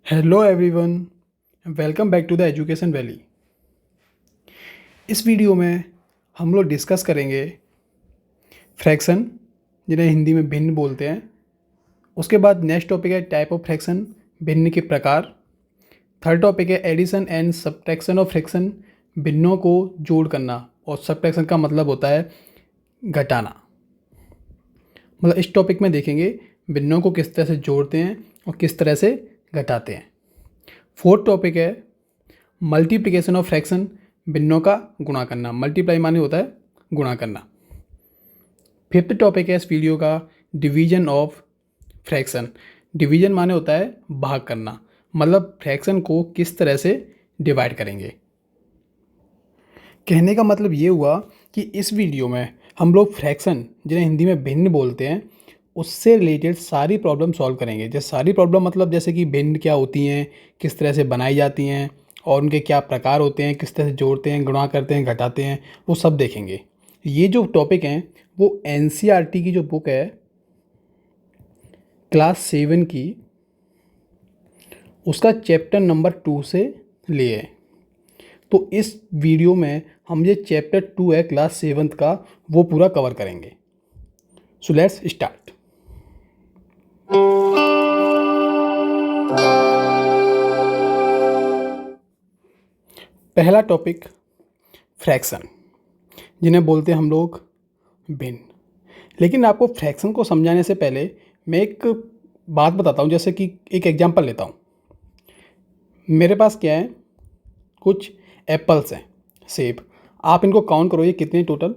Hello everyone, welcome back to the education valley. इस video में हम लोग डिस्कस करेंगे फ्रैक्शन, जिन्हें हिंदी में भिन्न बोलते हैं। उसके बाद नेक्स्ट टॉपिक है टाइप ऑफ फ्रैक्शन, भिन्न के प्रकार। थर्ड टॉपिक है addition and subtraction of fraction, भिन्नों को जोड़ करना, और सब्ट्रैक्शन का मतलब होता है घटाना। मतलब इस टॉपिक में देखेंगे भिन्नों को किस तरह से जोड़ते हैं और किस तरह से घटाते हैं। फोर्थ टॉपिक है मल्टीप्लिकेशन ऑफ फ्रैक्शन, भिन्नों का गुणा करना। मल्टीप्लाई माने होता है गुणा करना। फिफ्थ टॉपिक है इस वीडियो का डिवीजन ऑफ फ्रैक्शन। डिवीजन माने होता है भाग करना, मतलब फ्रैक्शन को किस तरह से डिवाइड करेंगे। कहने का मतलब ये हुआ कि इस वीडियो में हम लोग फ्रैक्शन, जिन्हें हिंदी में भिन्न बोलते हैं, उससे रिलेटेड सारी प्रॉब्लम सॉल्व करेंगे। जैसे सारी प्रॉब्लम मतलब जैसे कि भिन्न क्या होती हैं, किस तरह से बनाई जाती हैं, और उनके क्या प्रकार होते हैं, किस तरह से जोड़ते हैं, गुणा करते हैं, घटाते हैं, वो सब देखेंगे। ये जो टॉपिक हैं वो एनसीईआरटी की जो बुक है क्लास 7 की, उसका चैप्टर नंबर 2 से लिए है। तो इस वीडियो में हम ये चैप्टर 2 है क्लास 7 का, वो पूरा कवर करेंगे। So let's start. पहला टॉपिक फ्रैक्शन, जिन्हें बोलते हैं हम लोग भिन्न। लेकिन आपको फ्रैक्शन को समझाने से पहले मैं एक बात बताता हूँ। जैसे कि एक एग्जांपल लेता हूँ। मेरे पास क्या है, कुछ एप्पल्स हैं, सेब। आप इनको काउंट करो, ये कितने टोटल।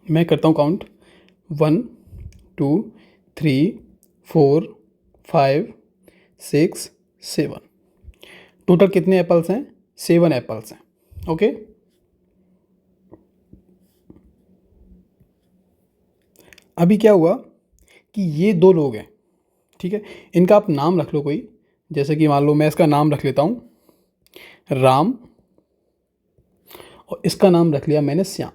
मैं करता हूँ काउंट। 1 2 3 4 5 6 7। टोटल कितने एप्पल्स हैं? 7 एप्पल्स हैं। ओके। अभी क्या हुआ कि ये दो लोग हैं, ठीक है। इनका आप नाम रख लो कोई। जैसे कि मान लो मैं इसका नाम रख लेता हूँ राम, और इसका नाम रख लिया मैंने श्याम,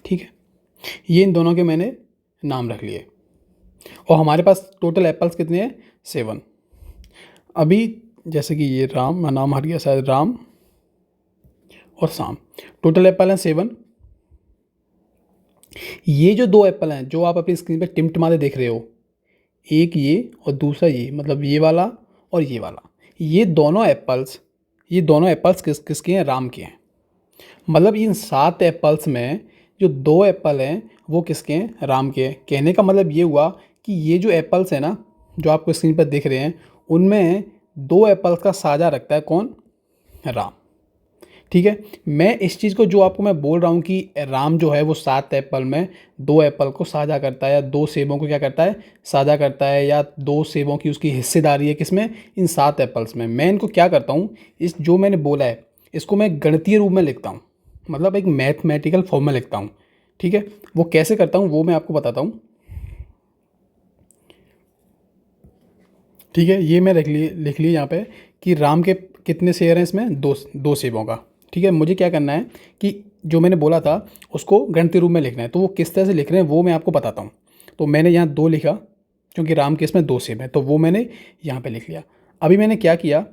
ठीक है। ये इन दोनों के मैंने नाम रख लिए, और हमारे पास टोटल एप्पल्स कितने हैं? 7। अभी जैसे कि ये राम, नाम हट गया शायद, राम और श्याम, टोटल एप्पल हैं 7। ये जो दो एप्पल हैं जो आप अपनी स्क्रीन पर टिमटिमाते देख रहे हो, एक ये और दूसरा ये, मतलब ये वाला और ये वाला, ये दोनों एप्पल्स किसके हैं? राम के हैं। मतलब इन 7 एप्पल्स में जो 2 एप्पल हैं वो किसके हैं? राम के हैं। कहने का मतलब ये हुआ कि ये जो एप्पल्स हैं ना, जो आपको स्क्रीन पर दिख रहे हैं, उनमें 2 एप्पल्स का साझा रखता है कौन? राम, ठीक है। मैं इस चीज़ को, जो आपको मैं बोल रहा हूँ कि राम जो है वो 7 एप्पल में 2 एप्पल को साझा करता है, या 2 सेबों को क्या करता है? साझा करता है, या 2 सेबों की उसकी हिस्सेदारी है किसमें? इन 7 एप्पल्स में। मैं इनको क्या करता हूँ, इस जो मैंने बोला है इसको मैं गणितीय रूप में लिखता हूँ, मतलब एक मैथमेटिकल फॉर्म में लिखता हूँ, ठीक है। वो कैसे करता हूँ वो मैं आपको बताता हूँ, ठीक है। ये मैं लिख लिए यहाँ पे कि राम के कितने शेयर हैं इसमें? 2 सेबों का, ठीक है। मुझे क्या करना है कि जो मैंने बोला था उसको गणितीय रूप में लिखना है। तो वो किस तरह से लिख रहे हैं वो मैं आपको बताता हूँ। तो मैंने यहाँ 2 लिखा, क्योंकि राम के इसमें 2 सेब हैं, तो वो मैंने यहाँ पे लिख लिया। अभी मैंने क्या किया,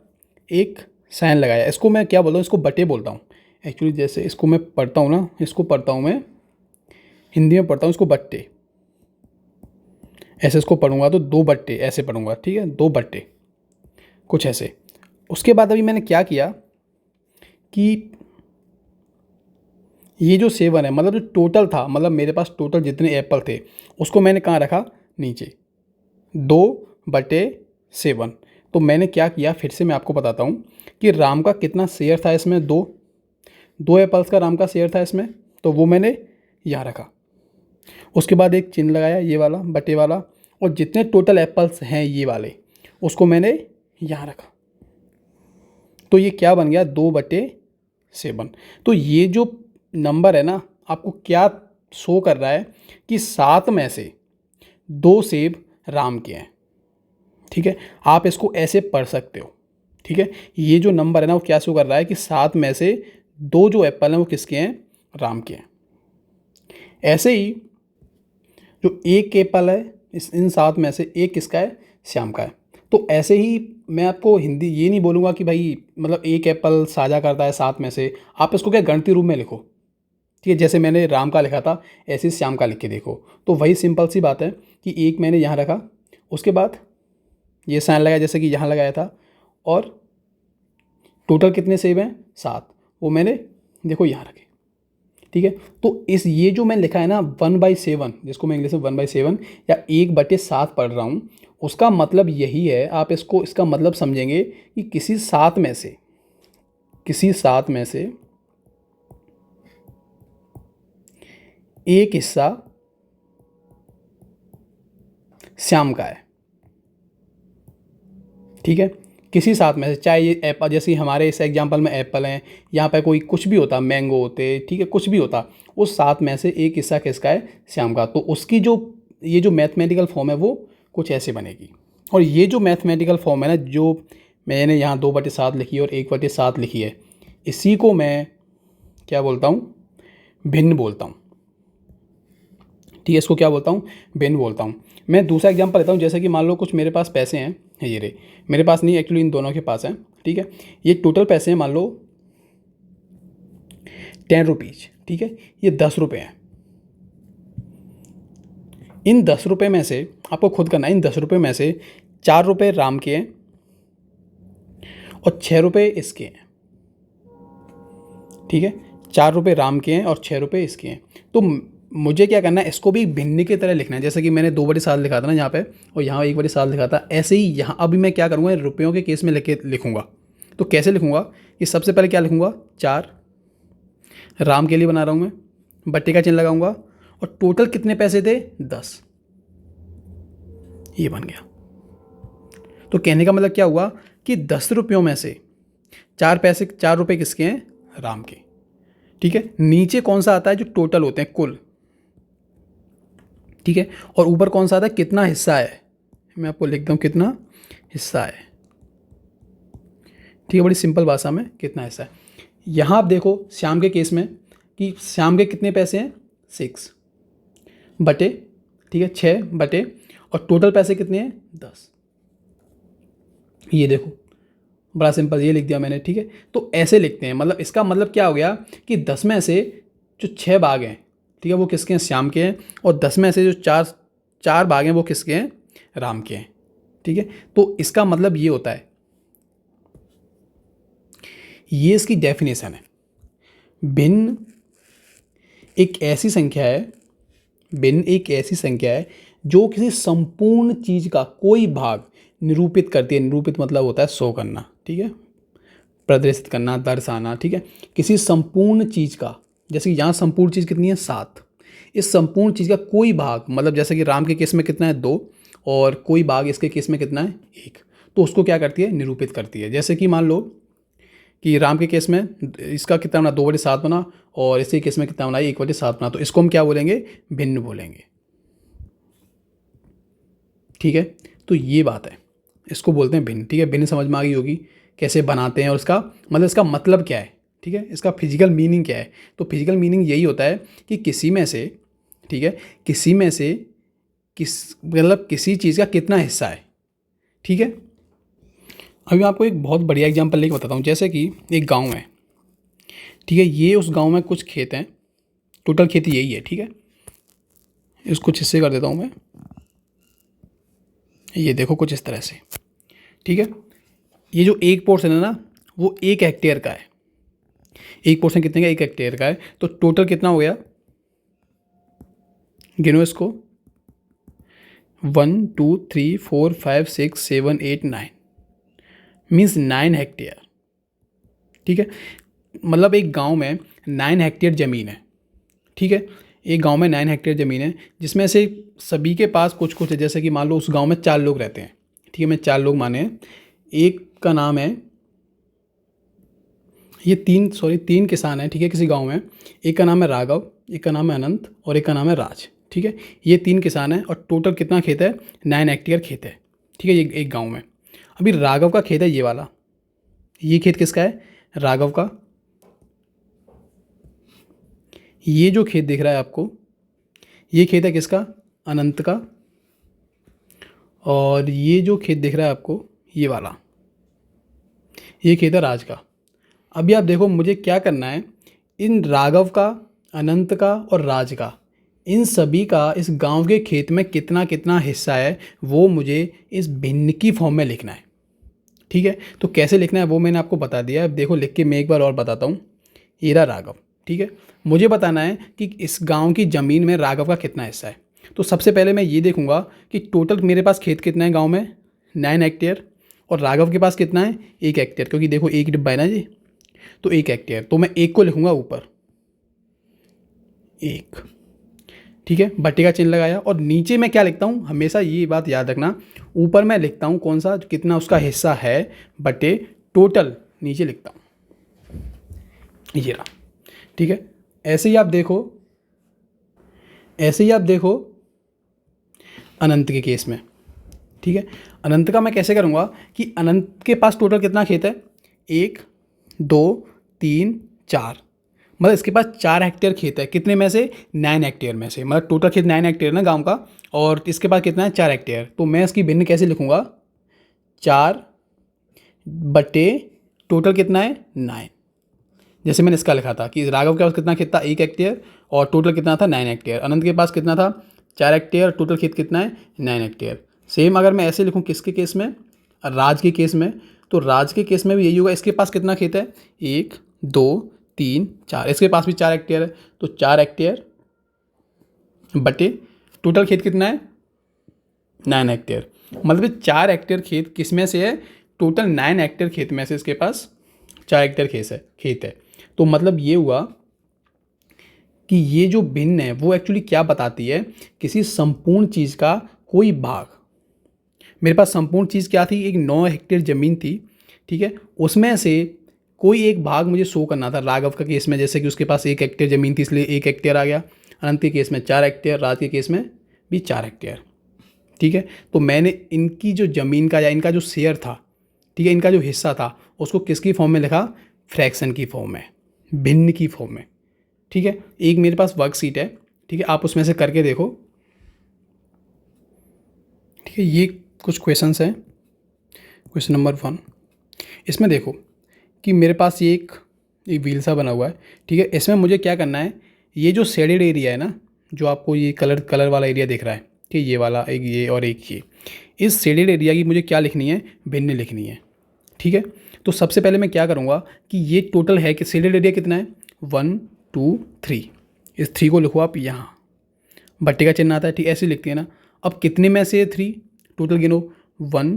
एक साइन लगाया। इसको मैं क्या बोलता हूँ? इसको बटे बोलता हूँ एक्चुअली। जैसे इसको मैं पढ़ता हूँ ना, इसको पढ़ता हूँ मैं हिंदी में पढ़ता हूँ इसको बट्टे। ऐसे इसको पढ़ूंगा तो 2 बट्टे ऐसे पढ़ूंगा, ठीक है, 2 बट्टे, कुछ ऐसे। उसके बाद अभी मैंने क्या किया कि ये जो 7 है, मतलब जो टोटल था, मतलब मेरे पास टोटल जितने एप्पल थे उसको मैंने कहाँ रखा? नीचे, 2/7। तो मैंने क्या किया, फिर से मैं आपको बताता हूँ कि राम का कितना शेयर था इसमें? 2 एप्पल्स का राम का शेयर था इसमें, तो वो मैंने यहाँ रखा। उसके बाद एक चिन्ह लगाया, ये वाला बटे वाला, और जितने टोटल एप्पल्स हैं ये वाले, उसको मैंने यहाँ रखा। तो ये क्या बन गया? 2/7। तो ये जो नंबर है ना, आपको क्या शो कर रहा है कि 7 में से 2 सेब राम के हैं, ठीक है। आप इसको ऐसे पढ़ सकते हो, ठीक है। ये जो नंबर है ना वो क्या शो कर रहा है कि 7 में से 2 जो एप्पल हैं वो किसके हैं? राम के हैं। ऐसे ही जो एक एप्पल है इन 7 में से एक किसका है? श्याम का है। तो ऐसे ही मैं आपको हिंदी ये नहीं बोलूँगा कि भाई मतलब एक एप्पल साझा करता है 7 में से, आप इसको क्या गणितीय रूप में लिखो, ठीक है? जैसे मैंने राम का लिखा था ऐसे ही श्याम का लिख के देखो। तो वही सिंपल सी बात है कि एक मैंने यहाँ रखा, उसके बाद ये साइन लगाया जैसे कि यहाँ लगाया था, और टोटल कितने सेब हैं? 7, वो मैंने देखो यहाँ रखे, ठीक है? तो इस ये जो मैंने लिखा है ना 1/7, जिसको मैं इंग्लिश में 1/7 या 1/7 पढ़ रहा हूँ, उसका मतलब यही है, आप इसको इसका मतलब समझेंगे कि किसी 7 में से एक हिस्सा श्याम का है, ठीक है? किसी 7 में से, चाहे ये एप्पल, जैसे हमारे इस एग्जांपल में एप्पल हैं, यहाँ पे कोई कुछ भी होता, मैंगो होते, ठीक है, कुछ भी होता, उस 7 में से एक हिस्सा किसका है? श्याम का। तो उसकी जो ये जो मैथमेटिकल फॉर्म है वो कुछ ऐसे बनेगी। और ये जो मैथमेटिकल फॉर्म है ना, जो मैंने यहाँ 2/7 लिखी है और 1/7 लिखी है, इसी को मैं क्या बोलता हूँ? भिन्न बोलता हूँ, ठीक है? इसको क्या बोलता हूँ? भिन्न बोलता हूँ। मैं दूसरा एग्जांपल लेता हूँ, जैसे कि मान लो कुछ मेरे पास पैसे हैं, ये रहे, मेरे पास नहीं, एक्चुअली इन दोनों के पास हैं, ठीक है? ये टोटल पैसे हैं मान लो 10 रुपीज़, ठीक है? ये 10 रुपये हैं। इन 10 रुपये में से आपको खुद करना है, इन 10 रुपये में से 4 रुपये राम के हैं और 6 रुपये इसके हैं, ठीक है? 4 रुपये राम के हैं और 6 रुपये इसके हैं। तो मुझे क्या करना है, इसको भी भिन्न की तरह लिखना है, जैसे कि मैंने 2/7 लिखा था ना यहाँ पे, और यहाँ 1/7 लिखा था, ऐसे ही यहाँ अभी मैं क्या करूँगा, रुपयों के केस में लिखूँगा। तो कैसे लिखूँगा कि सबसे पहले क्या लिखूँगा? 4 राम के लिए बना रहा हूँ मैं, बट्टे का चिन्ह लगाऊंगा, और टोटल कितने पैसे थे? 10, ये बन गया। तो कहने का मतलब क्या हुआ कि 10 रुपयों में से 4 रुपये किसके हैं? राम के, ठीक है? नीचे कौन सा आता है? जो टोटल होते हैं, कुल, ठीक है? और ऊपर कौन सा आता है? कितना हिस्सा है? मैं आपको लिखता हूँ कितना हिस्सा है, ठीक है? बड़ी सिंपल भाषा में, कितना हिस्सा है। यहाँ आप देखो श्याम के केस में कि श्याम के कितने पैसे हैं? 6 बटे, ठीक है, 6 बटे, और टोटल पैसे कितने हैं? 10। ये देखो बड़ा सिंपल, ये लिख दिया मैंने, ठीक है? तो ऐसे लिखते हैं, मतलब इसका मतलब क्या हो गया कि 10 में से जो 6 भाग हैं, ठीक है, वो किसके हैं? श्याम के हैं, और 10 में से जो 4 भाग हैं वो किसके हैं? राम के हैं, ठीक है? तो इसका मतलब ये होता है, ये इसकी डेफिनेशन है। भिन्न एक ऐसी संख्या है, भिन्न एक ऐसी संख्या है जो किसी संपूर्ण चीज़ का कोई भाग निरूपित करती है। निरूपित मतलब होता है शो करना, ठीक है, प्रदर्शित करना, दर्शाना, ठीक है? किसी संपूर्ण चीज़ का, जैसे कि यहाँ संपूर्ण चीज़ कितनी है? 7। इस संपूर्ण चीज़ का कोई भाग, मतलब जैसे कि राम के केस में कितना है? 2, और कोई भाग इसके केस में कितना है? 1। तो उसको क्या करती है? निरूपित करती है। जैसे कि मान लो कि राम के केस में इसका कितना बना? 2/7 बना, और इसके केस में कितना बना? 1/7 बना। तो इसको हम क्या बोलेंगे? भिन्न बोलेंगे, ठीक है? तो ये बात है, इसको बोलते हैं भिन्न, ठीक है? भिन्न समझ में आ गई होगी कैसे बनाते हैं, और इसका मतलब क्या है, ठीक है? इसका फिजिकल मीनिंग क्या है? तो फिजिकल मीनिंग यही होता है कि किसी में से, ठीक है, किसी में से मतलब किसी चीज़ का कितना हिस्सा है, ठीक है? अभी मैं आपको एक बहुत बढ़िया एग्जांपल लेके बताता हूँ। जैसे कि एक गांव है, ठीक है? ये उस गांव में कुछ खेत हैं, टोटल खेती यही है, ठीक है? इसको कुछ हिस्से कर देता हूँ मैं, ये देखो कुछ इस तरह से, ठीक है? ये जो एक पोर्शन है ना, वो 1 हेक्टेयर का है। एक पोर्शन कितने का? 1 हेक्टेयर का है। तो टोटल कितना हो गया? गिनो इसको, 1 2 3 4 5 6 7 8 9, मीन्स 9 हेक्टेयर, ठीक है? मतलब एक गांव में 9 हेक्टेयर ज़मीन है, ठीक है? एक गांव में 9 हेक्टेयर ज़मीन है, जिसमें से सभी के पास कुछ कुछ है। जैसे कि मान लो उस गांव में 4 लोग रहते हैं, ठीक है? मैं 4 लोग माने हैं। एक का नाम है, ये 3 किसान हैं, ठीक है, किसी गांव में। एक का नाम है राघव, एक का नाम है अनंत, और एक का नाम है राज, ठीक है? ये 3 किसान हैं, और टोटल कितना खेत है? 9 हेक्टेयर खेत है, ठीक है? ये एक गांव में। अभी राघव का खेत है ये वाला, ये खेत किसका है? राघव का। ये जो खेत दिख रहा है आपको, ये खेत है किसका? अनंत का। और ये जो खेत दिख रहा है आपको, ये वाला, ये खेत है राज का। अभी आप देखो मुझे क्या करना है, इन राघव का, अनंत का और राज का, इन सभी का इस गांव के खेत में कितना कितना हिस्सा है वो मुझे इस भिन्न की फॉर्म में लिखना है। ठीक है, तो कैसे लिखना है वो मैंने आपको बता दिया है। अब देखो लिख के मैं एक बार और बताता हूँ। ये रहा राघव। ठीक है, मुझे बताना है कि इस गांव की ज़मीन में राघव का कितना हिस्सा है। तो सबसे पहले मैं ये देखूंगा कि टोटल मेरे पास खेत कितना है गांव में, 9 हेक्टेयर, और राघव के पास कितना है, 1 हेक्टेयर, क्योंकि देखो एक डिब्बा है ना जी, तो 1 हेक्टेयर, तो मैं एक को लिखूंगा ऊपर, एक। ठीक है, बट्टे का चिन्ह लगाया, और नीचे मैं क्या लिखता हूँ, हमेशा ये बात याद रखना, ऊपर मैं लिखता हूँ कौन सा, कितना उसका हिस्सा है बटे टोटल, नीचे लिखता हूँ ये रहा। ठीक है, ऐसे ही आप देखो, ऐसे ही आप देखो अनंत के केस में। ठीक है, अनंत का मैं कैसे करूँगा कि अनंत के पास टोटल कितना खेत है, 1 2 3 4, मतलब इसके पास 4 हेक्टेयर खेत है, कितने में से, 9 हेक्टेयर में से, मतलब टोटल खेत 9 हेक्टेयर ना गांव का, और इसके पास कितना है, 4 हेक्टेयर। तो मैं इसकी भिन्न कैसे लिखूंगा, 4 बटे टोटल कितना है, 9। जैसे मैंने इसका लिखा था कि राघव के पास कितना खेत था, 1 हेक्टेयर, और टोटल कितना था, 9 हेक्टेयर। अनंत के पास कितना था, 4 हेक्टेयर, टोटल खेत कितना है, 9 हेक्टेयर। सेम अगर मैं ऐसे लिखूँ किसके केस में, राज के केस में, तो राज के केस में भी यही होगा। इसके पास कितना खेत है, 1 2 3 4, इसके पास भी 4 हेक्टेयर है, तो 4 हेक्टेयर बटे टोटल खेत कितना है, 9 हेक्टेयर। मतलब 4 हेक्टेयर खेत किस में से है, टोटल 9 हेक्टेयर खेत में से इसके पास 4 हेक्टेयर खेत है। तो मतलब ये हुआ कि ये जो भिन्न है वो एक्चुअली क्या बताती है, किसी संपूर्ण चीज़ का कोई भाग। मेरे पास संपूर्ण चीज़ क्या थी, एक 9 हेक्टेयर ज़मीन थी। ठीक है, उसमें से कोई एक भाग मुझे शो करना था। राघव का केस में जैसे कि उसके पास 1 हेक्टेयर ज़मीन थी, इसलिए 1 हेक्टेयर आ गया। अनंत के केस में 4 हेक्टेयर, राज के केस में भी 4 हेक्टेयर। ठीक है, तो मैंने इनकी जो ज़मीन का या इनका जो शेयर था, ठीक है, इनका जो हिस्सा था, उसको किसकी फॉर्म में लिखा, फ्रैक्शन की फॉर्म में, भिन्न की फॉर्म में। ठीक है, एक मेरे पास वर्कशीट है, ठीक है, आप उसमें से करके देखो। ठीक है, ये कुछ क्वेश्चंस हैं। क्वेश्चन नंबर 1, इसमें देखो कि मेरे पास ये एक व्हील सा बना हुआ है। ठीक है, इसमें मुझे क्या करना है, ये जो शेडेड एरिया है ना, जो आपको ये कलर वाला एरिया दिख रहा है, ठीक है, ये वाला, एक ये और एक ये, इस शेडेड एरिया की मुझे क्या लिखनी है, भिन्न लिखनी है। ठीक है, तो सबसे पहले मैं क्या करूँगा कि ये टोटल है कि शेडेड एरिया कितना है, 1 2 3, इस 3 को लिखो आप यहाँ, बट्टे का चिन्ह आता है। ठीक, ऐसे लिखती है ना। अब कितने में से 3, टोटल गिनो, 1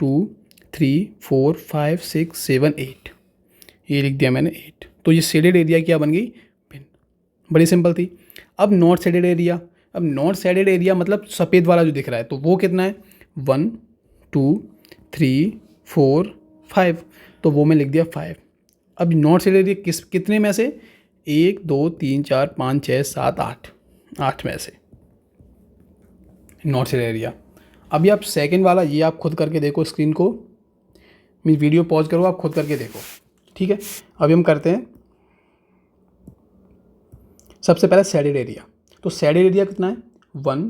2 3 4 5 6 7 8, ये लिख दिया मैंने 8। तो ये शेडेड एरिया क्या बन गई, भिन्न। बड़ी सिंपल थी। अब नॉट शेडेड एरिया, अब नॉट शेडेड एरिया मतलब सफ़ेद वाला जो दिख रहा है, तो वो कितना है, 1 2 3 4 5, तो वो मैं लिख दिया 5। अब नॉट शेडेड एरिया कितने में से, 1 2 3 4 5 6 7 8, 8 में से नॉट शेडेड एरिया। अभी आप सेकंड वाला ये आप खुद करके देखो, स्क्रीन को, मैं वीडियो पॉज करो, आप खुद करके देखो। ठीक है, अभी हम करते हैं सबसे पहले शेडेड एरिया। तो शेडेड एरिया कितना है, 1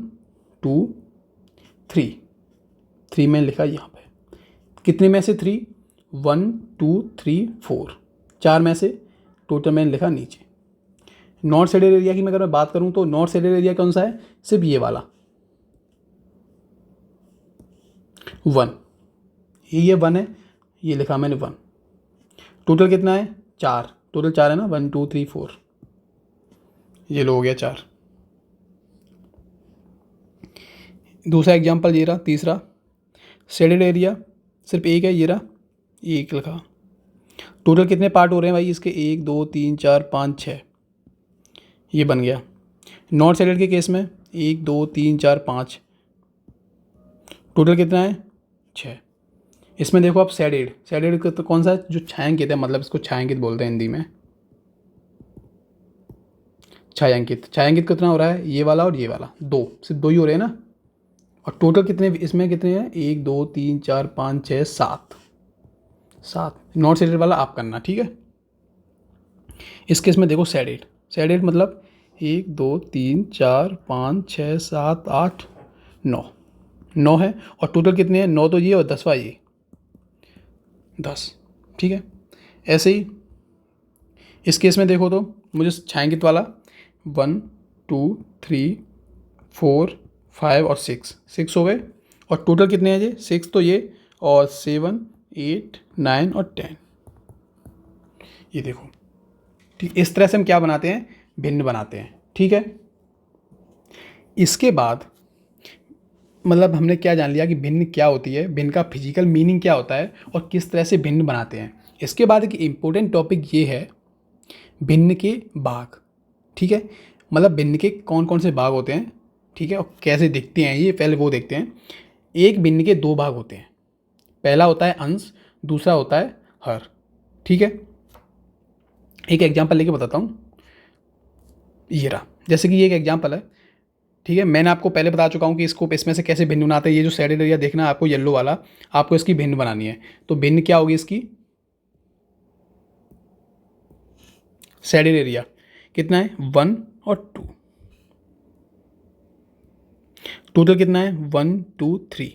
2 3, 3 में लिखा यहाँ पे, कितने में से 3, 1 2 3 4, 4 में से, टोटल मैंने लिखा नीचे। नॉट शेडेड एरिया की मैं अगर बात करूँ तो नॉट शेडेड एरिया कौन सा है, सिर्फ ये वाला 1, ये 1 है, ये लिखा मैंने 1। टोटल कितना है, 4, टोटल 4 है ना, 1 2 3 4, ये लो हो गया 4। दूसरा एग्जांपल ये रहा, तीसरा शेडेड एरिया सिर्फ एक है, ये रहा, एक लिखा। टोटल कितने पार्ट हो रहे हैं भाई इसके, 1 2 3 4 5 6, ये बन गया। नॉट शेडेड के केस में 1 2 3 4 5, टोटल कितना है, 6। इसमें देखो आप शेडेड का तो कौन सा है, जो छायांकित है, मतलब इसको छायांकित बोलते हैं हिंदी में, छायांकित। छायांकित कितना हो रहा है, ये वाला और ये वाला, 2, सिर्फ 2 ही हो रहे हैं ना। और टोटल कितने इसमें, कितने हैं, 1 2 3 4 5 6 7, 7। नॉट शेडेड वाला आप करना, ठीक है। इस केस में देखो शेडेड मतलब 1 2 3 4 5 6 7 8 9, 9 है और टोटल कितने हैं, 9 तो ये और 10वां ये, 10। ठीक है, ऐसे ही इस केस में देखो तो मुझे छायांकित वाला 1 2 3 4 5 और 6 हो गए और टोटल कितने हैं ये, 6 तो ये और 7 8 9 और 10। ये देखो, ठीक, इस तरह से हम क्या बनाते हैं, भिन्न बनाते हैं। ठीक है, इसके बाद मतलब हमने क्या जान लिया कि भिन्न क्या होती है, भिन्न का फिजिकल मीनिंग क्या होता है और किस तरह से भिन्न बनाते हैं। इसके बाद एक इम्पोर्टेंट टॉपिक ये है भिन्न के भाग। ठीक है, मतलब भिन्न के कौन कौन से भाग होते हैं, ठीक है, और कैसे दिखते हैं ये, पहले वो देखते हैं। एक भिन्न के दो भाग होते हैं, पहला होता है अंश, दूसरा होता है हर। ठीक है, एक एग्जांपल लेके बताता हूँ। ये रहा, जैसे कि ये एक एग्जांपल है। ठीक है, मैंने आपको पहले बता चुका हूँ कि इसको इसमें से कैसे भिन्न बनाते हैं। ये जो शेडेड एरिया देखना है आपको येलो वाला, आपको इसकी भिन्न बनानी है। तो भिन्न क्या होगी इसकी, शेडेड एरिया कितना है 1 और 2, टोटल कितना है 1 2 3।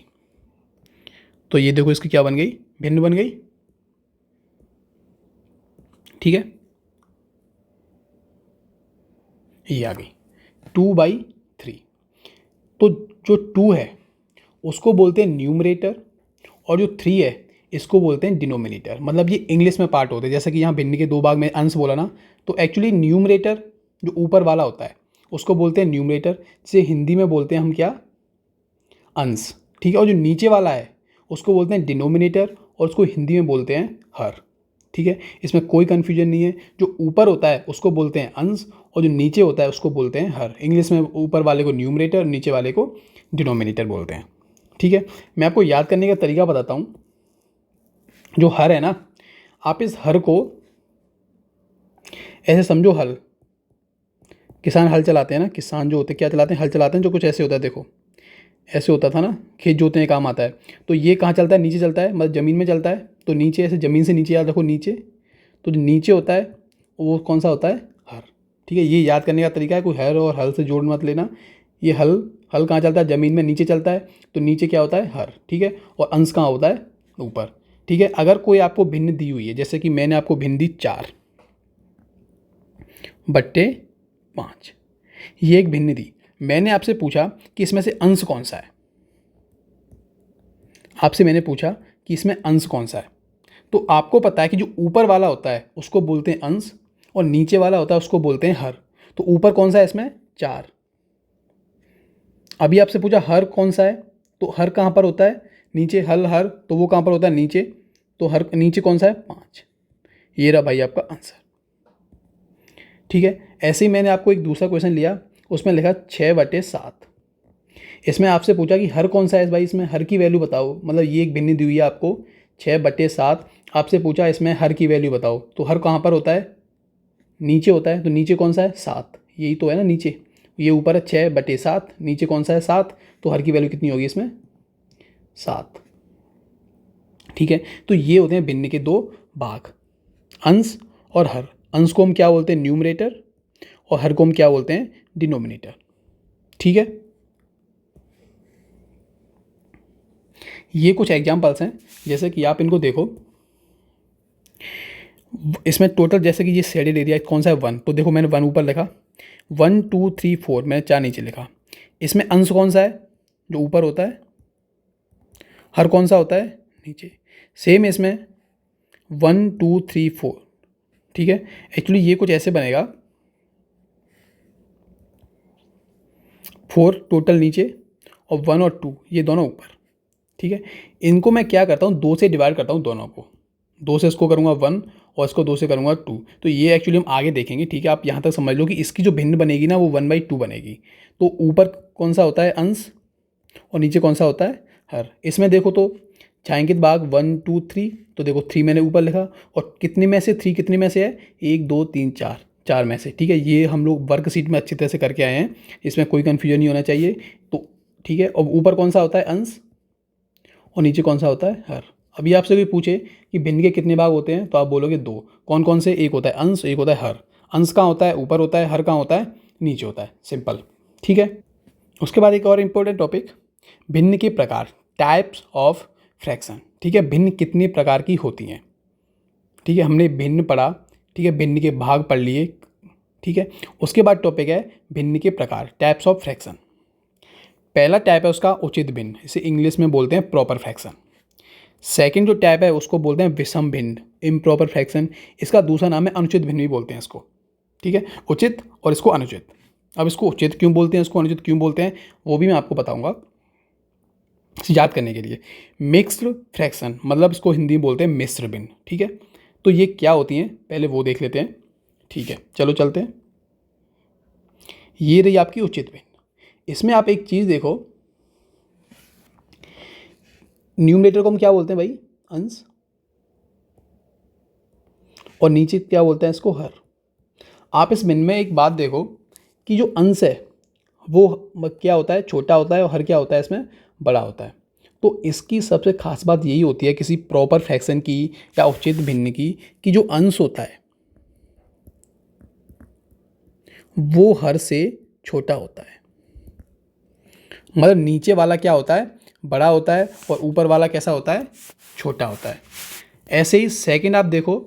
तो ये देखो इसकी क्या बन गई, भिन्न बन गई। ठीक है, ये आ गई 2/3। तो जो 2 है उसको बोलते हैं न्यूमरेटर और जो 3 है इसको बोलते हैं डिनोमिनेटर। मतलब ये इंग्लिश में पार्ट होते हैं, जैसे कि यहाँ भिन्न के दो भाग में अंश बोला ना, तो एक्चुअली न्यूमरेटर जो ऊपर वाला होता है उसको बोलते हैं न्यूमरेटर, जिसे हिंदी में बोलते हैं हम क्या, अंश। ठीक है, और जो नीचे वाला है उसको बोलते हैं डिनोमिनेटर और उसको हिंदी में बोलते हैं हर। ठीक है, इसमें कोई कन्फ्यूजन नहीं है। जो ऊपर होता है उसको बोलते हैं अंश और जो नीचे होता है उसको बोलते हैं हर। इंग्लिश में ऊपर वाले को न्यूमरेटर, नीचे वाले को डिनोमिनेटर बोलते हैं। ठीक है, मैं आपको याद करने का तरीका बताता हूँ। जो हर है ना, आप इस हर को ऐसे समझो, हल, किसान हल चलाते हैं ना, किसान जो होते हैं क्या चलाते हैं, हल चलाते हैं, जो कुछ ऐसे होता है, देखो ऐसे होता था ना, खेत जोतने का काम आता है। तो ये कहाँ चलता है, नीचे चलता है, मतलब ज़मीन में चलता है। तो नीचे ऐसे ज़मीन से नीचे, याद रखो नीचे, तो जो नीचे होता है वो कौन सा होता है, हर। ठीक है, ये याद करने का तरीका है, कोई हर और हल से जोड़ मत लेना। ये हल, हल कहाँ चलता है, ज़मीन में नीचे चलता है, तो नीचे क्या होता है, हर। ठीक है, और अंश कहाँ होता है, ऊपर। ठीक है, अगर कोई आपको भिन्न दी हुई है, जैसे कि मैंने आपको भिन्न दी 4/5, ये एक भिन्न दी। मैंने आपसे पूछा कि इसमें से अंश कौन सा है, आपसे मैंने पूछा कि इसमें अंश कौन सा है। तो आपको पता है कि जो ऊपर वाला होता है उसको बोलते हैं अंश और नीचे वाला होता है उसको बोलते हैं हर। तो ऊपर कौन सा है इसमें, 4। अभी आपसे पूछा हर कौन सा है, तो हर कहाँ पर होता है, नीचे। हल हर, तो वो कहाँ पर होता है, नीचे। तो हर नीचे कौन सा है, 5। ये रहा भाई आपका आंसर। ठीक है, ऐसे ही मैंने आपको एक दूसरा क्वेश्चन लिया, उसमें लिखा 6/7। इसमें आपसे पूछा कि हर कौन सा है भाई, इसमें हर की वैल्यू बताओ। मतलब ये एक भिन्न दी हुई है आपको 6/7, आपसे पूछा इसमें हर की वैल्यू बताओ। तो हर कहाँ पर होता है, नीचे होता है। तो नीचे कौन सा है, 7, यही तो है ना नीचे। ये ऊपर है 6/7, नीचे कौन सा है, 7। तो हर की वैल्यू कितनी होगी इसमें, 7। ठीक है, तो ये होते हैं भिन्न के दो भाग, अंश और हर। अंश को हम क्या बोलते हैं, न्यूमरेटर, और हर को हम क्या बोलते हैं, डिनोमिनेटर। ठीक है, ये कुछ एग्जाम्पल्स हैं, जैसे कि आप इनको देखो। इसमें टोटल जैसे कि ये शेडेड एरिया कौन सा है, 1। तो देखो मैंने 1 ऊपर लिखा, 1 2 3 4 मैंने 4 नीचे लिखा। इसमें अंश कौन सा है, जो ऊपर होता है। हर कौन सा होता है, नीचे। सेम इसमें 1 2 3 4। ठीक है, एक्चुअली ये कुछ ऐसे बनेगा, 4 टोटल नीचे और 1 और 2 ये दोनों ऊपर। ठीक है, इनको मैं क्या करता हूँ, 2 से डिवाइड करता हूँ दोनों को। 2 से इसको करूँगा 1 और इसको 2 से करूँगा 2। तो ये एक्चुअली हम आगे देखेंगे। ठीक है, आप यहाँ तक समझ लो कि इसकी जो भिन्न बनेगी ना वो 1/2 बनेगी। तो ऊपर कौन सा होता है, अंश, और नीचे कौन सा होता है, हर। इसमें देखो तो छायांकित भाग 1 2 3। तो देखो 3 मैंने ऊपर लिखा, और कितने में से 3 कितने में से है, 1 2 3 4, 4 में से। ठीक है, ये हम लोग वर्कशीट में अच्छी तरह से करके आए हैं, इसमें कोई कन्फ्यूजन नहीं होना चाहिए। तो ठीक है, और ऊपर कौन सा होता है, अंश, और नीचे कौन सा होता है, हर। अभी आपसे कोई पूछे कि भिन्न के कितने भाग होते हैं, तो आप बोलोगे 2। कौन कौन से, एक होता है अंश, एक होता है हर। अंश कहाँ होता है, ऊपर होता है। हर कहाँ होता है, नीचे होता है। सिंपल। ठीक है, उसके बाद एक और इम्पोर्टेंट टॉपिक, भिन्न के प्रकार, टाइप्स ऑफ फ्रैक्शन, ठीक है, भिन्न कितने प्रकार की होती हैं, ठीक है, हमने भिन्न पढ़ा, ठीक है, भिन्न के भाग पढ़ लिए, ठीक है। उसके बाद टॉपिक है भिन्न के प्रकार, टाइप्स ऑफ फ्रैक्शन। पहला टाइप है उसका उचित भिन्न, इसे इंग्लिश में बोलते हैं प्रॉपर फ्रैक्शन। सेकंड जो टाइप है उसको बोलते हैं विषम भिन्न, इम्प्रॉपर फ्रैक्शन। इसका दूसरा नाम है अनुचित भिन्न भी बोलते हैं इसको, ठीक है, उचित और इसको अनुचित। अब इसको उचित क्यों बोलते हैं, इसको अनुचित क्यों बोलते हैं, वो भी मैं आपको बताऊंगा याद करने के लिए। मिक्स्ड फ्रैक्शन मतलब इसको हिंदी में बोलते हैं मिश्र भिन्न, ठीक है। तो ये क्या होती हैं पहले वो देख लेते हैं, ठीक है, चलो चलते हैं। ये रही आपकी उचित भिन्न। इसमें आप एक चीज़ देखो, न्यूमरेटर को हम क्या बोलते हैं भाई, अंश, और नीचे क्या बोलते हैं इसको, हर। आप इस भिन्न में एक बात देखो कि जो अंश है वो क्या होता है, छोटा होता है, और हर क्या होता है इसमें, बड़ा होता है। तो इसकी सबसे खास बात यही होती है किसी प्रॉपर फ्रैक्शन की या उचित भिन्न की, कि जो अंश होता है वो हर से छोटा होता है। मतलब नीचे वाला क्या होता है, बड़ा होता है, और ऊपर वाला कैसा होता है, छोटा होता है। ऐसे ही सेकंड आप देखो,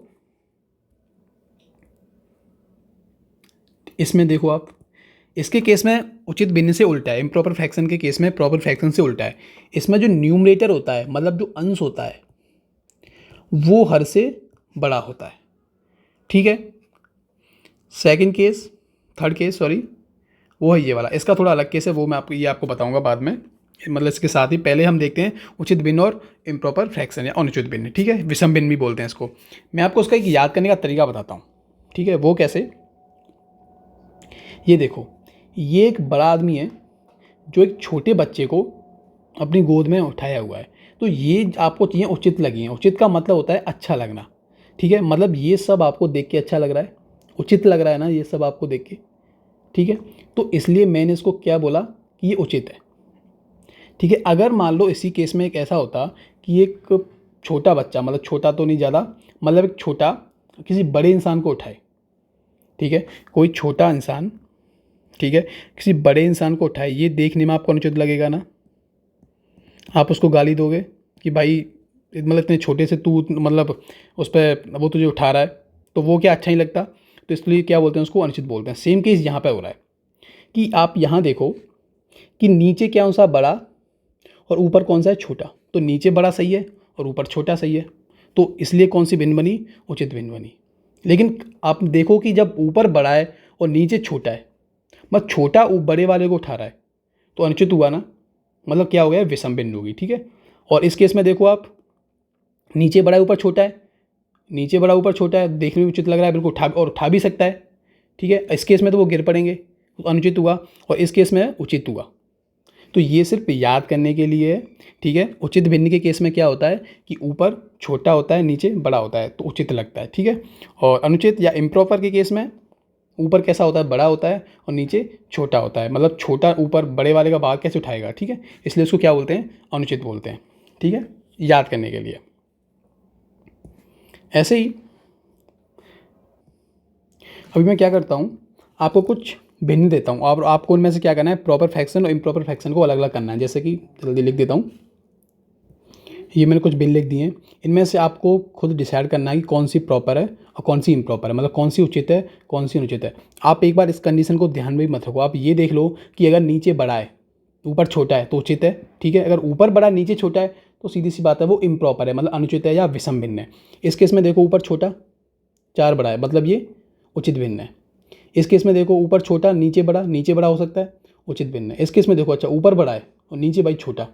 इसमें देखो आप, इसके केस में उचित भिन्न से उल्टा है, इम्प्रॉपर फ्रैक्शन के केस में प्रॉपर फ्रैक्शन से उल्टा है। इसमें जो न्यूमरेटर होता है मतलब जो अंश होता है वो हर से बड़ा होता है, ठीक है। Second case, third case sorry, वो है ये वाला। इसका थोड़ा अलग केस है, वो मैं आपको बताऊंगा बाद में। मतलब इसके साथ ही पहले हम देखते हैं उचित भिन्न और इम्प्रॉपर फ्रैक्शन या अनुचित भिन्न, ठीक है, विषम भिन्न भी बोलते हैं इसको। मैं आपको उसका एक याद करने का तरीका बताता हूँ, ठीक है। वो कैसे, ये देखो, ये एक बड़ा आदमी है जो एक छोटे बच्चे को अपनी गोद में उठाया हुआ है। तो ये आपको चीज़ें उचित लगी हैं। उचित का मतलब होता है अच्छा लगना, ठीक है। मतलब ये सब आपको देख के अच्छा लग रहा है, उचित लग रहा है ना ये सब आपको देख के, ठीक है। तो इसलिए मैंने इसको क्या बोला कि ये उचित है, ठीक है। अगर मान लो इसी केस में एक ऐसा होता कि एक छोटा बच्चा, मतलब छोटा तो नहीं ज़्यादा, मतलब एक छोटा किसी बड़े इंसान को उठाए, ठीक है, कोई छोटा इंसान, ठीक है, किसी बड़े इंसान को उठाए, ये देखने में आपको अनुचित लगेगा ना। आप उसको गाली दोगे कि भाई मतलब इतने छोटे से तू मतलब उस पर वो तुझे उठा रहा है, तो वो क्या अच्छा नहीं लगता। तो इसलिए क्या बोलते हैं उसको, अनुचित बोलते हैं। सेम केस यहाँ पे हो रहा है कि आप यहाँ देखो कि नीचे क्या सा बड़ा और ऊपर कौन सा है, छोटा। तो नीचे बड़ा सही है और ऊपर छोटा सही है, तो इसलिए कौन सी भिन्न बनी, उचित भिन्न बनी। लेकिन आप देखो कि जब ऊपर बड़ा है और नीचे छोटा है, मतलब छोटा बड़े वाले को उठा रहा है, तो अनुचित हुआ ना, मतलब क्या हो गया, विषम भिन्न होगी, ठीक है। और इस केस में देखो आप, नीचे बड़ा है ऊपर छोटा है, नीचे बड़ा ऊपर छोटा है, देखने में उचित लग रहा है, बिल्कुल उठा भी सकता है, ठीक है। इस केस में तो वो गिर पड़ेंगे, तो अनुचित हुआ, और इस केस में उचित हुआ। तो ये सिर्फ याद करने के लिए है, ठीक है। उचित भिन्न के केस में क्या होता है कि ऊपर छोटा होता है, नीचे बड़ा होता है, तो उचित लगता है, ठीक है। और अनुचित या इम्प्रॉपर के केस में ऊपर कैसा होता है, बड़ा होता है, और नीचे छोटा होता है। मतलब छोटा ऊपर बड़े वाले का भाग कैसे उठाएगा, ठीक है। इसलिए उसको क्या बोलते हैं, अनुचित बोलते हैं, ठीक है, याद करने के लिए। ऐसे ही अभी मैं क्या करता हूँ, आपको कुछ भिन्न देता हूँ, और आपको उनमें से क्या करना है, प्रॉपर फ्रैक्शन और इम्प्रॉपर फ्रैक्शन को अलग अलग करना है। जैसे कि जल्दी लिख देता हूँ, ये मैंने कुछ भिन्न लिख दिए हैं। इनमें से आपको खुद डिसाइड करना है कि कौन सी प्रॉपर है और कौन सी इम्प्रॉपर है, मतलब कौन सी उचित है कौन सी अनुचित है। आप एक बार इस कंडीशन को ध्यान में भी मत रखो। आप ये देख लो कि अगर नीचे बड़ा है ऊपर छोटा है तो उचित है, ठीक है। अगर ऊपर बड़ा नीचे छोटा है तो सीधी सी बात है वो इम्प्रॉपर है, मतलब अनुचित है या विषम भिन्न है। इस केस में देखो ऊपर छोटा 4 बड़ा है, मतलब ये उचित भिन्न है। इस केस में देखो ऊपर छोटा नीचे बड़ा हो सकता है, उचित भिन्न है। इस केस में देखो अच्छा ऊपर बड़ा है और नीचे भाई छोटा,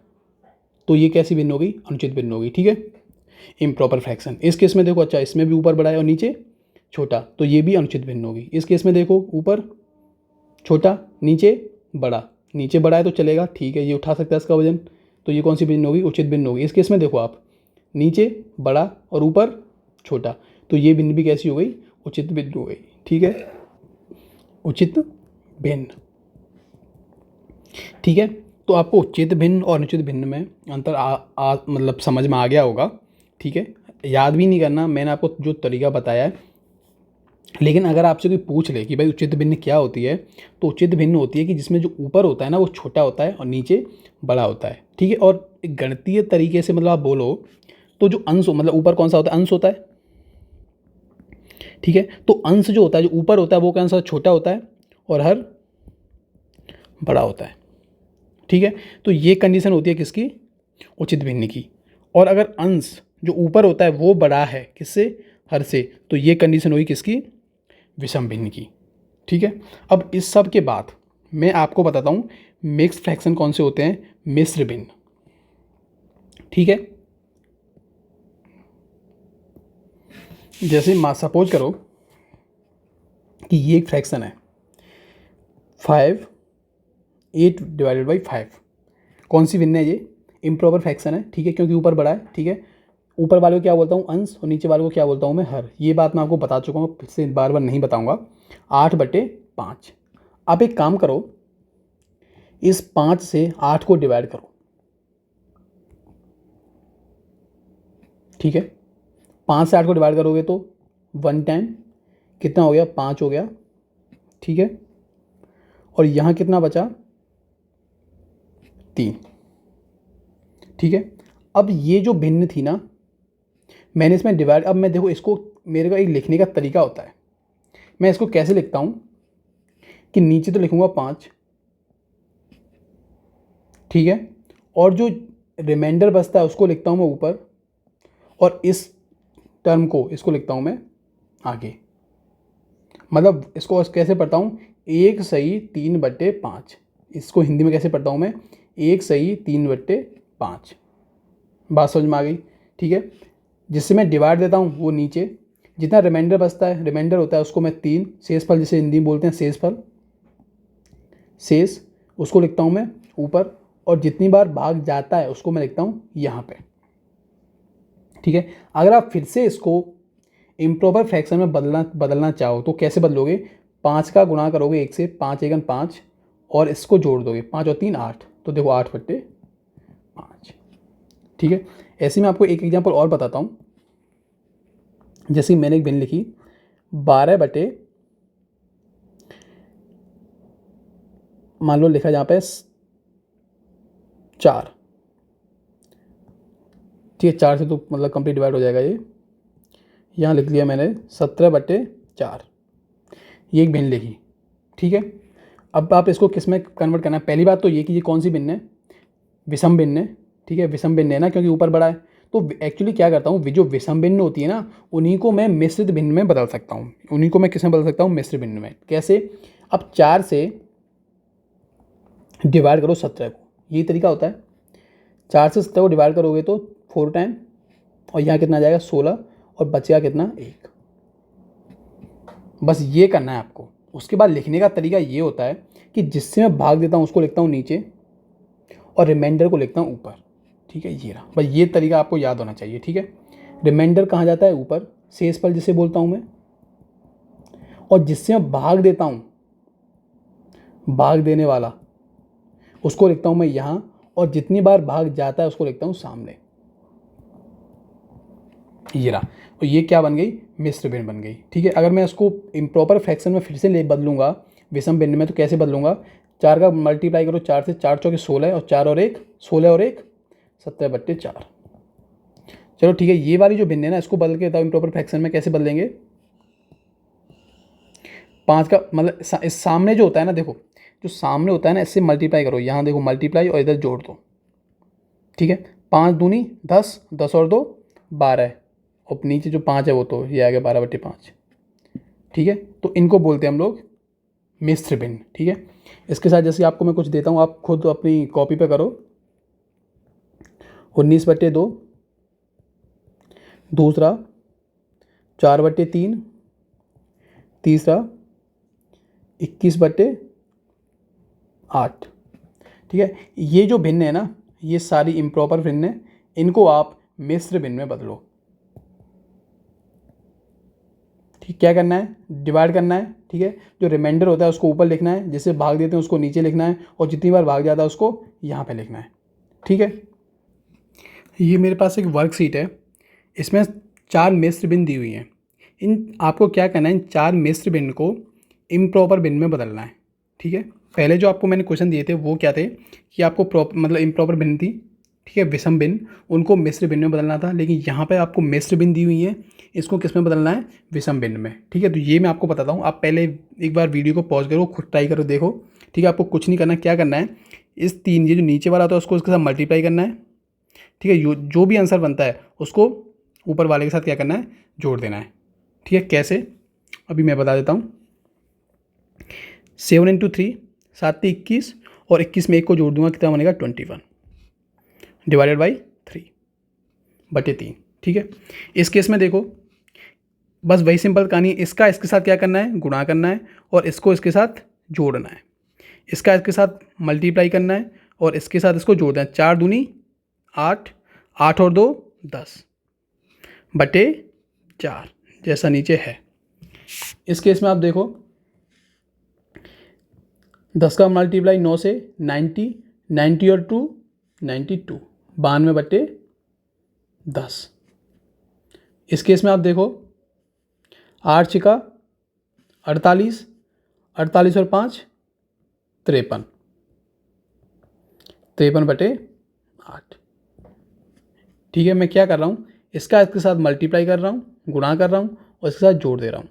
तो ये कैसी भिन्न हो गई, अनुचित भिन्न हो गई, ठीक है, इम्प्रॉपर फ्रैक्शन। इस केस में देखो अच्छा इसमें भी ऊपर बड़ा है और नीचे छोटा, तो ये भी अनुचित भिन्न होगी। इस केस में देखो ऊपर छोटा नीचे बड़ा है तो चलेगा, ठीक है, ये उठा सकता है इसका वजन, तो ये कौन सी भिन्न होगी, उचित भिन्न होगी। इस केस में देखो आप नीचे बड़ा और ऊपर छोटा, तो ये भिन्न भी कैसी हो गई, उचित भिन्न हो गई, ठीक है, उचित भिन्न, ठीक है। तो आपको उचित भिन्न और अनुचित भिन्न में अंतर मतलब समझ में आ गया होगा, ठीक है। याद भी नहीं करना, मैंने आपको जो तरीका बताया है लेकिन अगर आपसे कोई पूछ ले कि भाई उचित भिन्न क्या होती है, तो उचित भिन्न होती है कि जिसमें जो ऊपर होता है ना वो छोटा होता है और नीचे बड़ा होता है, ठीक है। और एक गणितीय तरीके से मतलब आप बोलो तो जो अंश मतलब ऊपर कौन सा होता है, अंश होता है, ठीक है। तो अंश जो होता है, जो ऊपर होता है वो कौन सा, छोटा होता है और हर बड़ा होता है, ठीक है। तो ये कंडीशन होती है किसकी, उचित भिन्न की। और अगर अंश जो ऊपर होता है वो बड़ा है किससे, हर से, तो ये कंडीशन होगी किसकी, विषम भिन्न की, ठीक है। अब इस सब के बाद मैं आपको बताता हूँ मिक्स्ड फ्रैक्शन कौन से होते हैं, मिश्र भिन्न, ठीक है। जैसे सपोज करो कि ये एक फ्रैक्शन है 5/8 कौन सी भिन्न है ये, इम्प्रॉपर फ्रैक्शन है, ठीक है, क्योंकि ऊपर बड़ा है, ठीक है। ऊपर वाले को क्या बोलता हूँ, अंश, और नीचे वाले को क्या बोलता हूँ मैं, हर। ये बात मैं आपको बता चुका हूँ, फिर से बार बार नहीं बताऊँगा। 8/5। आप एक काम करो, इस 5 से 8 को डिवाइड करो, ठीक है। 5 से 8 को डिवाइड करोगे तो 1 टाइम कितना हो गया, 5 हो गया, ठीक है। और यहाँ कितना बचा, 3, ठीक है। अब ये जो भिन्न थी ना, मैंने इसमें डिवाइड, अब मैं देखो इसको, मेरे का एक लिखने का तरीका होता है, मैं इसको कैसे लिखता हूँ कि नीचे तो लिखूँगा 5, ठीक है, और जो रिमाइंडर बचता है उसको लिखता हूँ मैं ऊपर, और इस टर्म को, इसको लिखता हूँ मैं आगे। मतलब इसको कैसे पढ़ता हूँ, 1/3/5। इसको हिंदी में कैसे पढ़ता हूँ मैं, 1/3/5। बात समझ में आ गई, ठीक है। जिससे मैं डिवाइड देता हूँ वो नीचे, जितना रिमाइंडर बचता है, रिमाइंडर होता है उसको मैं 3, शेषफल जिसे हिंदी में बोलते हैं शेषफल, शेष, उसको लिखता हूँ मैं ऊपर, और जितनी बार भाग जाता है उसको मैं लिखता हूँ यहाँ पे, ठीक है। अगर आप फिर से इसको इम्प्रॉपर फ्रैक्शन में बदलना चाहो तो कैसे बदलोगे, 5 का गुणा करोगे 1 से, 5 एकन 5, और इसको जोड़ दोगे, 5 और 3 8, तो देखो 8/5, ठीक है। ऐसे में आपको एक एग्जांपल और बताता हूँ। जैसे मैंने एक भिन्न लिखी 12 मान लो लिखा जहाँ पे 4, ठीक है, 4 से तो मतलब कंप्लीट डिवाइड हो जाएगा ये। यहाँ लिख लिया मैंने 17/4, ये एक भिन्न लिखी, ठीक है। अब आप इसको किस में कन्वर्ट करना है, पहली बात तो ये कि ये कौन सी भिन्न है, विषम भिन्न है, ठीक है। विषम भिन्न है ना, क्योंकि ऊपर बड़ा है। तो एक्चुअली क्या करता हूँ, जो विषम भिन्न होती है ना, उन्हीं को मैं मिश्रित भिन्न में बदल सकता हूँ, उन्हीं को मैं किस में बदल सकता हूँ, मिश्र भिन्न में। कैसे, अब 4 से डिवाइड करो 17 को, यही तरीका होता है। 4 से 17 को डिवाइड करोगे तो 4 टाइम, और यहाँ कितना आ जाएगा 16, और बचेगा कितना 1। बस ये करना है आपको। उसके बाद लिखने का तरीका ये होता है कि जिससे मैं भाग देता हूँ उसको लिखता हूँ नीचे, और रिमाइंडर को लिखता हूँ ऊपर, ठीक है। ये रहा, बस ये तरीका आपको याद होना चाहिए, ठीक है। रिमाइंडर कहाँ जाता है, ऊपर, शेषफल जिसे बोलता हूँ मैं, और जिससे मैं भाग देता हूँ, भाग देने वाला, उसको लिखता हूँ मैं यहाँ, और जितनी बार भाग जाता है उसको लिखता हूँ सामने। ये रहा, तो ये क्या बन गई, मिश्र भिन्न बन गई, ठीक है। अगर मैं इसको इम्प्रॉपर फ्रैक्शन में फिर से ले बदलूंगा विषम भिन्न में, तो कैसे बदलूंगा, 4 का मल्टीप्लाई करो 4 से, 4 चौके 16, और 4 और 1 16, और 1 17/4। चलो ठीक है, ये वाली जो भिन्न है ना, इसको बदल के बताओ इम्प्रॉपर फ्रैक्शन में कैसे बदलेंगे। 5 का मतलब इस सामने जो होता है ना, देखो जो सामने होता है ना, इससे मल्टीप्लाई करो, यहाँ देखो मल्टीप्लाई, और इधर जोड़ दो, ठीक है। 5 दूनी 10, 10 और 2 12, और नीचे जो 5 है वो तो ये आ गया 12/5, ठीक है। तो इनको बोलते हैं हम लोग मिश्र भिन्न, ठीक है। इसके साथ जैसे आपको मैं कुछ देता हूँ, आप खुद अपनी कॉपी पे करो। 19/2, दूसरा 4/3, तीसरा 21/8, ठीक है। ये जो भिन्न है ना, ये सारी इम्प्रॉपर भिन्न है, इनको आप मिश्र भिन्न में बदलो, ठीक। क्या करना है, डिवाइड करना है, ठीक है। जो रिमाइंडर होता है उसको ऊपर लिखना है, जिसे भाग देते हैं उसको नीचे लिखना है, और जितनी बार भाग जाता है उसको यहाँ पे लिखना है, ठीक है। ये मेरे पास एक वर्कशीट है, इसमें 4 मिश्र भिन्न दी हुई हैं। इन आपको क्या करना है, इन 4 मिश्र भिन्न को इम्प्रॉपर भिन्न में बदलना है। ठीक है, पहले जो आपको मैंने क्वेश्चन दिए थे वो क्या थे कि आपको मतलब इम्प्रॉपर भिन्न थी, ठीक है, विषम भिन्न, उनको मिश्र भिन्न में बदलना था। लेकिन यहाँ पे आपको मिश्र भिन्न दी हुई है, इसको किस में बदलना है, विषम भिन्न में। ठीक है, तो ये मैं आपको बताता हूँ। आप पहले एक बार वीडियो को पॉज करो, खुद ट्राई करो, देखो। ठीक है, आपको कुछ नहीं करना, क्या करना है, इस 3 ये जो नीचे वाला होता है उसको इसके साथ मल्टीप्लाई करना है। ठीक है, जो भी आंसर बनता है उसको ऊपर वाले के साथ क्या करना है, जोड़ देना है। ठीक है, कैसे, अभी मैं बता देता हूँ। 7 × 3 7 × 21 और 21 में 1 को जोड़ दूंगा, कितना बनेगा 21 डिवाइडेड बाई 3/3। ठीक है, इस केस में देखो बस वही सिंपल कहानी है, इसका इसके साथ क्या करना है, गुणा करना है, और इसको इसके साथ जोड़ना है। इसका इसके साथ मल्टीप्लाई करना है और इसके साथ इसको जोड़ना है। 4 दूनी 8, 8 और 2 10/4 जैसा नीचे है। इस केस में आप देखो 10 का मल्टीप्लाई 9 से 90, 90 और 2 92, 92/10। इस केस में आप देखो 8 छिका 48, 48 और 5 53, 53/8। ठीक है, मैं क्या कर रहा हूँ, इसका इसके साथ मल्टीप्लाई कर रहा हूँ, गुणा कर रहा हूँ और इसके साथ जोड़ दे रहा हूँ।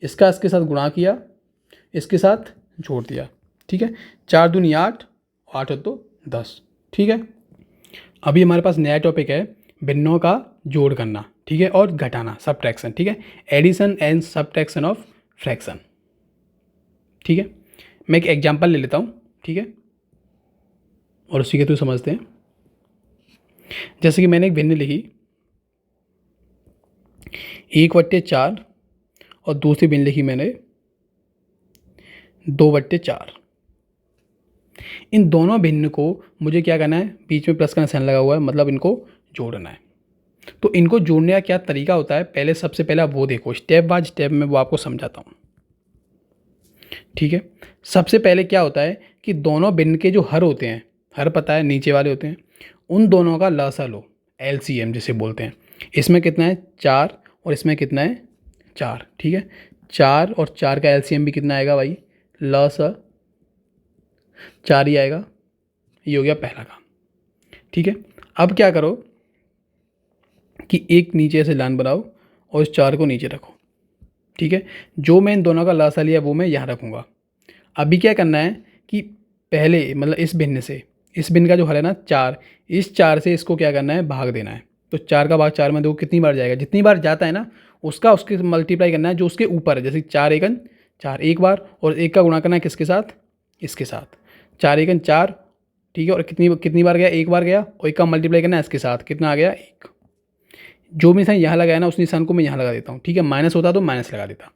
इसका इसके साथ गुणा किया, इसके साथ जोड़ दिया। ठीक है, 4 दूनी 8, 8 और 2 10। ठीक है, अभी हमारे पास नया टॉपिक है भिन्नों का जोड़ करना, ठीक है, और घटाना, सबट्रैक्शन। ठीक है, addition and subtraction of fraction. ठीक है, मैं एक एग्जांपल ले लेता हूँ, ठीक है, और उसी के थ्रू समझते हैं। जैसे कि मैंने एक भिन्न लिखी 1/4 और दूसरी भिन्न लिखी मैंने 2/4। इन दोनों भिन्न को मुझे क्या करना है, बीच में प्लस का निशान लगा हुआ है, मतलब इनको जोड़ना है। तो इनको जोड़ने का क्या तरीका होता है, पहले सबसे पहले आप वो देखो, स्टेप बाय स्टेप में वो आपको समझाता हूँ। ठीक है, सबसे पहले क्या होता है कि दोनों भिन्न के जो हर होते हैं, हर पता है नीचे वाले होते हैं, उन दोनों का लसा लो, LCM जिसे बोलते हैं। इसमें कितना है 4 और इसमें कितना है 4। ठीक है, 4 और 4 का LCM भी कितना आएगा भाई, लसा 4 ही आएगा। ये हो गया पहला काम। ठीक है, अब क्या करो कि एक नीचे से लाइन बनाओ और इस 4 को नीचे रखो। ठीक है, जो मैं इन दोनों का लसा लिया वो मैं यहाँ रखूँगा। अभी क्या करना है कि पहले मतलब इस भिन्न से, इस भिन्न का जो हल है ना 4, इस 4 से इसको क्या करना है, भाग देना है। तो 4 का भाग 4 में देखो कितनी बार जाएगा, जितनी बार जाता है ना उसके मल्टीप्लाई करना है जो उसके ऊपर है। जैसे 4 एकन 4 एक बार, और 1 का गुणा करना है किसके साथ, इसके साथ। 4 एकन 4, ठीक है, और कितनी बार गया, एक बार गया, और 1 का मल्टीप्लाई करना है इसके साथ, कितना आ गया 1। जो भी निशान यहाँ लगाया ना उस निशान को मैं यहाँ लगा देता हूँ। ठीक है, माइनस होता तो माइनस लगा देता।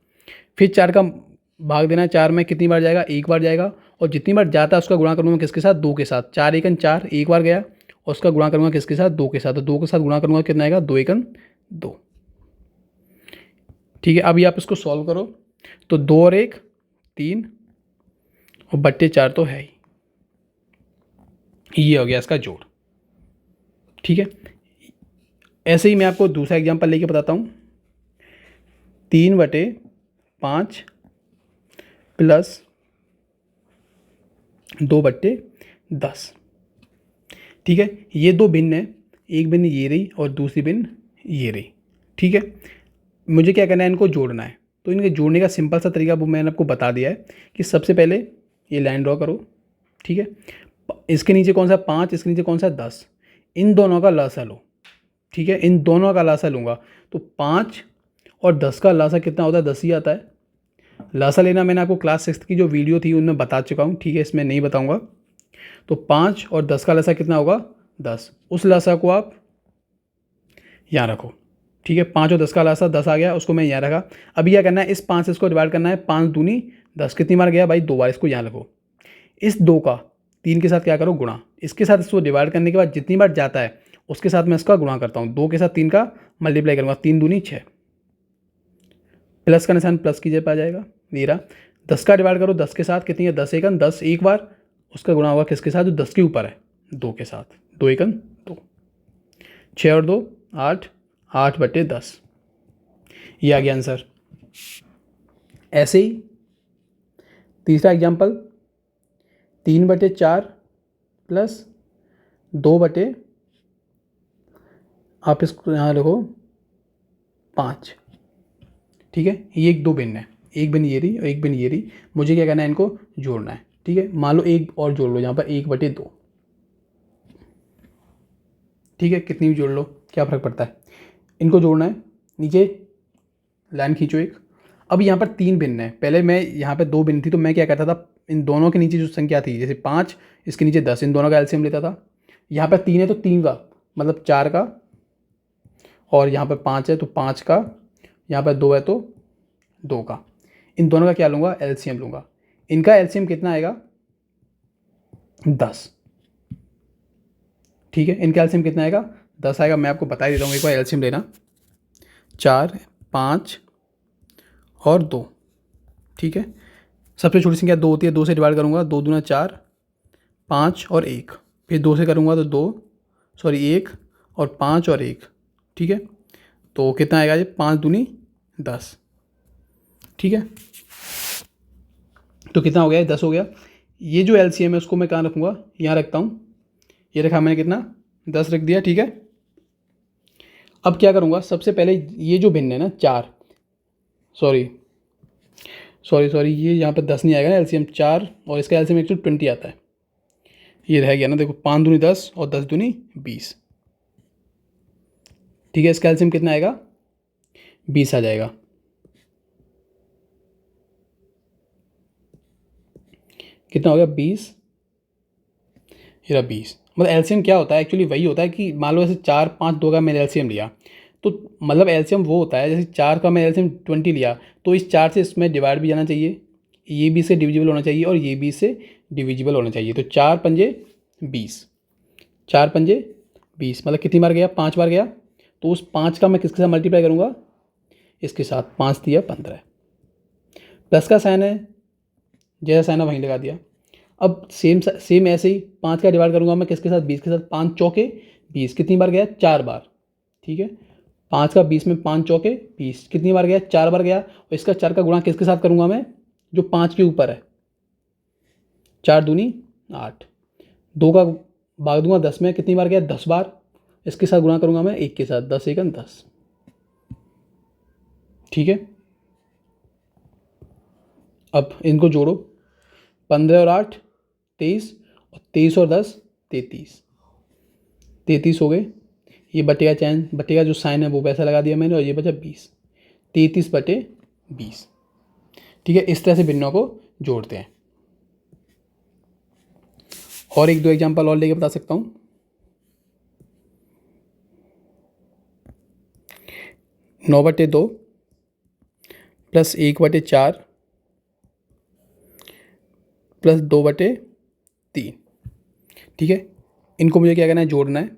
फिर 4 का भाग देना है, 4 में कितनी बार जाएगा, एक बार जाएगा, और जितनी बार जाता है उसका गुणा करूँगा किसके साथ, 2 के साथ। 4 एकन 4 एक बार गया, और उसका गुणा करूँगा किसके साथ, 2 के साथ। तो 2 के साथ गुणा करूँगा कितना आएगा, 2 एकन 2। ठीक है, अभी आप इसको सॉल्व करो तो 2 और 1 3 और /4 तो है ही। ये हो गया इसका जोड़। ठीक है, ऐसे ही मैं आपको दूसरा एग्जांपल लेके बताता हूँ। 3/5 प्लस 2/10। ठीक है, ये दो भिन्न है, एक भिन्न ये रही और दूसरी भिन्न ये रही। ठीक है, मुझे क्या करना है, इनको जोड़ना है। तो इनके जोड़ने का सिंपल सा तरीका वो मैंने आपको बता दिया है कि सबसे पहले ये लाइन ड्रॉ करो। ठीक है, इसके नीचे कौन सा 5, इसके नीचे कौन सा 10, इन दोनों का लसा लो। ठीक है, इन दोनों का लासा लूँगा तो 5 और 10 का लासा कितना होता है, 10 ही आता है। लासा लेना मैंने आपको क्लास 6 की जो वीडियो थी उनमें बता चुका हूँ। ठीक है, इसमें नहीं बताऊँगा। तो 5 और 10 का लासा कितना होगा, 10। उस लासा को आप यहाँ रखो। ठीक है, 5 और 10 का लासा 10 आ गया, उसको मैं यहाँ रखा। अभी क्या करना है, इस 5 से इसको डिवाइड करना है, 5 दूनी 10, कितनी बार गया भाई, 2 बार। इसको यहाँ रखो। इस 2 का 3 के साथ क्या करो, गुणा। इसके साथ इसको डिवाइड करने के बाद जितनी बार जाता है उसके साथ मैं इसका गुणा करता हूँ। 2 के साथ 3 का मल्टीप्लाई करूँगा, 3 दूनी 6। प्लस का निशान प्लस की जगह पे आ जाएगा मेरा। 10 का डिवाइड करो 10 के साथ, कितनी है, 10 एकन 10 एक बार, उसका गुणा होगा किसके साथ, जो 10 के ऊपर है, 2 के साथ। 2 एकन 2, 6 और 2 8, 8/10। ये आ गया आंसर। ऐसे ही तीसरा एग्जाम्पल, 3/4 प्लस 2/, आप इसको यहाँ लिखो 5। ठीक है, ये एक दो भिन्न है, एक भिन्न ये रही और एक भिन्न ये रही। मुझे क्या करना है, इनको जोड़ना है। ठीक है, मान लो एक और जोड़ लो यहाँ पर 1/2। ठीक है, कितनी भी जोड़ लो, क्या फ़र्क पड़ता है, इनको जोड़ना है। नीचे लाइन खींचो एक। अब यहाँ पर 3 भिन्न है, पहले मैं यहाँ पर 2 भिन्न थी तो मैं क्या करता था, इन दोनों के नीचे जो संख्या थी, जैसे 5 इसके नीचे 10, इन दोनों का एलसीएम लेता था। यहाँ पर 3 है तो 3 का मतलब 4 का, और यहाँ पर 5 है तो 5 का, यहाँ पर 2 है तो 2 का। इन दोनों का क्या लूँगा, एलसीएम लूँगा। इनका एलसीएम कितना आएगा, 10। ठीक है, इनका एलसीएम कितना आएगा, 10 आएगा। मैं आपको बता ही देता हूँ, एक बार एलसीएम लेना, 4, 5 और 2। ठीक है, सबसे छोटी संख्या 2 होती है, 2 से डिवाइड करूँगा, 2 दूना 4, 5 और 1, फिर 2 से करूँगा तो 1 और 5 और 1। ठीक है, तो कितना आएगा ये, 5 दूनी 10। ठीक है, तो कितना हो गया, 10 हो गया। ये जो एलसीएम है उसको मैं कहाँ रखूँगा, यहाँ रखता हूँ। ये रखा मैंने, कितना, 10 रख दिया। ठीक है, अब क्या करूँगा, सबसे पहले ये जो भिन्न है ना 4, सॉरी ये यहाँ पर 10 नहीं आएगा ना एलसीएम, 4 और इसका एलसीएम 120 आता है। ये रह गया ना, देखो 5 दूनी 10 और 10 दूनी 20। ठीक है, इसका एलसीएम कितना आएगा, 20 आ जाएगा। कितना हो गया, 20। ये रहा 20। मतलब एलसीएम क्या होता है, एक्चुअली वही होता है कि मान लो ऐसे 4, 5, 2 का मैंने एलसीएम लिया, तो मतलब एलसीएम वो होता है, जैसे 4 का मैं एलसीएम 20 लिया तो इस 4 से इसमें डिवाइड भी जाना चाहिए, ये भी से डिविजिबल होना चाहिए और ये भी से डिविजिबल होना चाहिए। तो 4 पंजे 20, 4 पंजे 20, मतलब कितनी बार गया, 5 बार गया। तो उस 5 का मैं किसके साथ मल्टीप्लाई करूँगा, इसके साथ, 5 दिया 15। प्लस का साइन है, जैसा साइन है वहीं लगा दिया। अब सेम ऐसे ही 5 का डिवाइड करूँगा मैं किसके साथ, 20 के साथ, 5 चौके 20, कितनी बार गया, 4 बार। ठीक है, 5 का 20 में 5 चौके 20, कितनी बार गया, 4 बार गया। और इसका 4 का गुणा किसके साथ करूँगा मैं, जो 5 के ऊपर है, 4 दूनी 8। 2 का भाग दूंगा 10 में, कितनी बार गया, 10 बार। इसके साथ गुणा करूँगा मैं 1 के साथ, 10 एकम 10। ठीक है, अब इनको जोड़ो, 15 और 8 23, और 23 और 10 33, 33 हो गए। ये बटे का जो साइन है वो वैसा लगा दिया मैंने, और ये बचा 20, 33/20। ठीक है, इस तरह से भिन्नों को जोड़ते हैं। और एक दो एग्जांपल और लेके बता सकता हूँ। 9/2 प्लस 1/4 प्लस 2/3। ठीक है, इनको मुझे क्या करना है, जोड़ना है,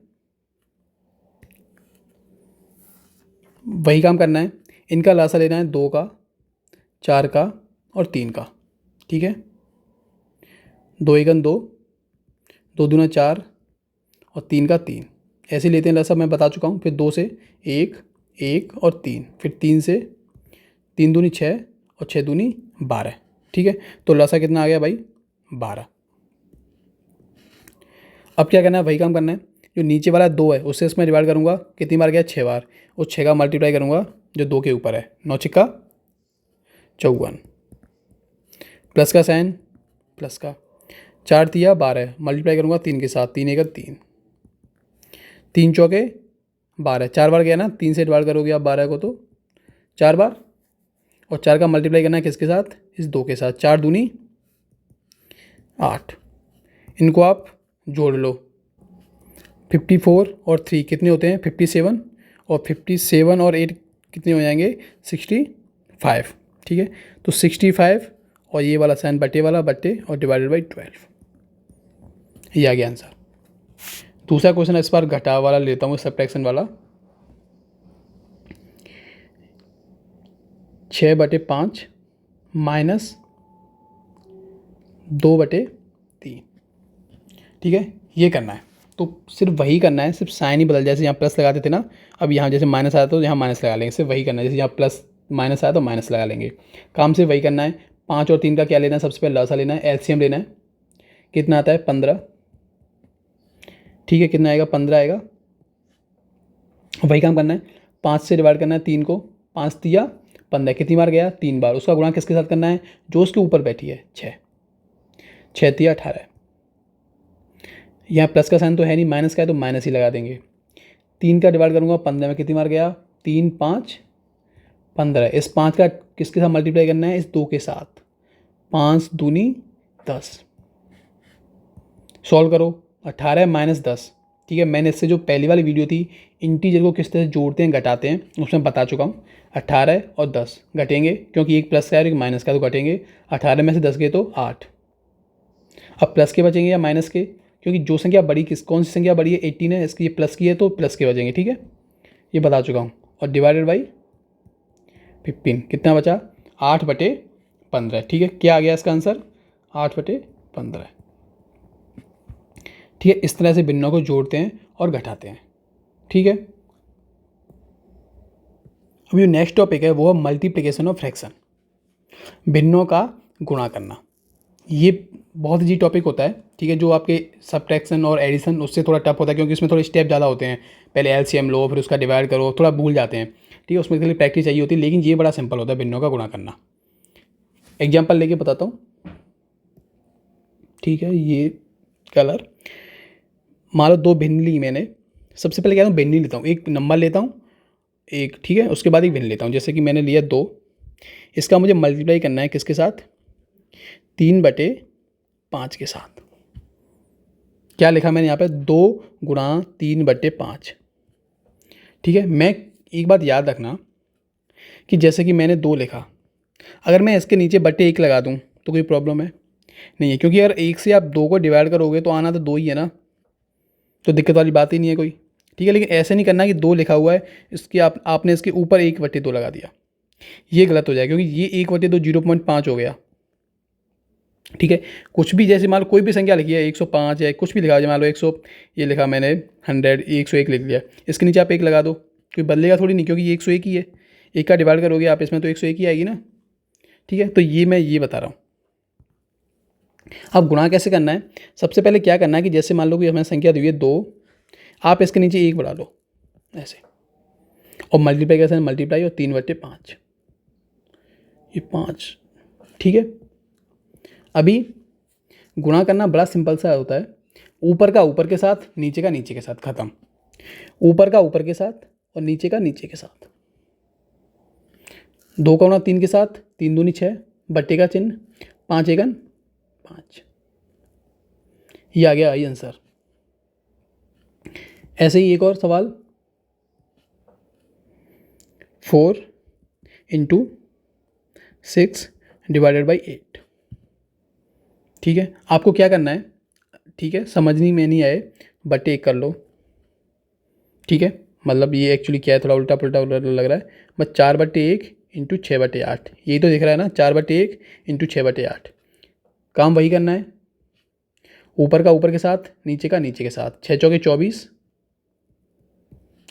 वही काम करना है। इनका लासा लेना है 2 का, 4 का और 3 का। ठीक है, 2 एकम 2, 2 दूना 4 और 3 का 3, ऐसे लेते हैं लासा, मैं बता चुका हूँ। फिर 2 से 1, 1 और 3, फिर 3 से 3 दूनी 6 और 6 दूनी 12। ठीक है, तो लासा कितना आ गया भाई, 12। अब क्या करना है, वही काम करना है। जो नीचे वाला 2 है उससे इसमें डिवाइड करूँगा, कितनी बार गया, 6 बार। उस 6 का मल्टीप्लाई करूँगा जो 2 के ऊपर है, 9 6 54, प्लस का साइन, प्लस का 4 दिया 12, मल्टीप्लाई करूँगा 3 के साथ, 3 एकम 3, 3 चौके 12, 4 बार गया ना, 3 से डिवाइड करोगे आप 12 को तो 4 बार, और 4 का मल्टीप्लाई करना है किसके साथ, इस 2 के साथ, 4 दूनी 8। इनको आप जोड़ लो, 54 और 3 कितने होते हैं, 57, और 57 और 8 कितने हो जाएंगे, 65। ठीक है, तो 65 और ये वाला साइन बटे वाला बटे और डिवाइडेड बाई 12, ये आ गया आंसर। दूसरा क्वेश्चन इस बार घटाव वाला लेता हूँ, सब्ट्रैक्शन वाला। 6/5 माइनस 2/3। ठीक है, ये करना है। तो सिर्फ वही करना है, सिर्फ साइन ही बदल, जैसे यहाँ प्लस लगाते थे ना, अब यहाँ जैसे माइनस आया तो यहाँ माइनस लगा लेंगे, सिर्फ वही करना है। जैसे यहाँ प्लस माइनस आया तो माइनस लगा लेंगे, काम सिर्फ वही करना है। 5 और 3 का क्या लेना है, सबसे पहले लसा लेना है, एलसीएम लेना है। कितना आता है, 15। ठीक है, कितना आएगा, 15 आएगा। वही काम करना है, 5 से डिवाइड करना है 3 को, 5 दिया 15, कितनी बार गया, 3 बार। उसका गुणा किसके साथ करना है, जो उसके ऊपर बैठी है, 6, 6 दिया 18। यहाँ प्लस का साइन तो है नहीं, माइनस का है तो माइनस ही लगा देंगे। 3 का डिवाइड करूँगा 15 में, कितनी बार गया, 3 5 15। इस 5 का किसके साथ मल्टीप्लाई करना है, इस 2 के साथ, 5 दूनी 10। सॉल्व करो, 18 माइनस 10। ठीक है, मैंने इससे जो पहली वाली वीडियो थी इंटीजर को किस तरह से जोड़ते हैं घटाते हैं उसमें बता चुका हूँ। 18 और 10 घटेंगे, क्योंकि एक प्लस का है और एक माइनस का, तो घटेंगे। 18 में से 10 गए तो 8। अब प्लस के बचेंगे या माइनस के, क्योंकि जो संख्या बड़ी कौन सी संख्या बड़ी है, 18 है, इसकी ये प्लस की है तो प्लस के बचेंगे। ठीक है, ये बता चुका हूँ। और डिवाइडेड बाई 15, कितना बचा, 8/15। ठीक है, क्या आ गया इसका आंसर, 8/15। ठीक है, इस तरह से भिन्नों को जोड़ते हैं और घटाते हैं। ठीक है, अब जो नेक्स्ट टॉपिक है वो है मल्टीप्लिकेशन ऑफ फ्रैक्शन, भिन्नों का गुणा करना। ये बहुत ही टॉपिक होता है। ठीक है, जो आपके सब्ट्रैक्शन और एडिशन उससे थोड़ा टफ होता है, क्योंकि इसमें थोड़े स्टेप ज़्यादा होते हैं। पहले एलसीएम लो, फिर उसका डिवाइड करो, थोड़ा भूल जाते हैं। ठीक है, उसमें के लिए प्रैक्टिस चाहिए होती है, लेकिन ये बड़ा सिंपल होता है भिन्नों का गुणा करना। एग्जाम्पल लेके बताता हूँ। ठीक है, ये कलर, मान लो 2 भिन्न ली मैंने। सबसे पहले क्या हूँ, भिन्न लेता हूँ, एक नंबर लेता हूँ एक, ठीक है, उसके बाद एक भिन्न लेता हूँ। जैसे कि मैंने लिया 2, इसका मुझे मल्टीप्लाई करना है किसके साथ, 3/5 के साथ। क्या लिखा मैंने यहाँ पे, 2 गुणा 3/5। ठीक है, मैं एक बात याद रखना कि जैसे कि मैंने 2 लिखा, अगर मैं इसके नीचे बटे 1 लगा दूँ तो कोई प्रॉब्लम है नहीं है, क्योंकि अगर 1 से आप 2 को डिवाइड करोगे तो आना तो 2 ही है ना, तो दिक्कत वाली बात ही नहीं है कोई। ठीक है, लेकिन ऐसे नहीं करना कि 2 लिखा हुआ है, इसकी आपने इसके ऊपर 1/2 लगा दिया, ये गलत हो जाएगा, क्योंकि ये 1/2 0.5 हो गया। ठीक है, कुछ भी जैसे मान लो कोई भी संख्या लिखी है, 105 है, कुछ भी लिखा है, मान लो 100, ये लिखा मैंने 100, 101 लिख लिया, इसके नीचे आप 1 लगा दो, कोई बदलेगा थोड़ी नहीं, क्योंकि ये 101 ही है। 1 का डिवाइड करोगे आप इसमें तो 101 ही आएगी ना। ठीक है, तो ये मैं ये बता रहा हूँ। अब गुणा कैसे करना है, सबसे पहले क्या करना है कि जैसे मान लो कि हमें संख्या दी है 2, आप इसके नीचे 1 बढ़ा लो ऐसे, और मल्टीप्लाई कैसे, मल्टीप्लाई और 3/5, ये 5। ठीक है, अभी गुणा करना बड़ा सिंपल सा होता है, ऊपर का ऊपर के साथ, नीचे का नीचे के साथ, खत्म। ऊपर का ऊपर के साथ और नीचे का नीचे के साथ। 2 का गुणा 3 के साथ, 3 दूनी 6, बट्टे का चिन्ह, 5 एकन 5। ये आ गया आई आंसर। ऐसे ही एक और सवाल, 4 × 6 / 8। ठीक है, आपको क्या करना है, ठीक है, समझनी में नहीं आए बटे 1 कर लो। ठीक है, मतलब ये एक्चुअली क्या है, थोड़ा उल्टा पुल्टा लग रहा है, बस 4/1 × 6/8, यही तो दिख रहा है ना, 4/1 × 6/8। काम वही करना है, ऊपर का ऊपर के साथ, नीचे का नीचे के साथ। 6 चौके 24,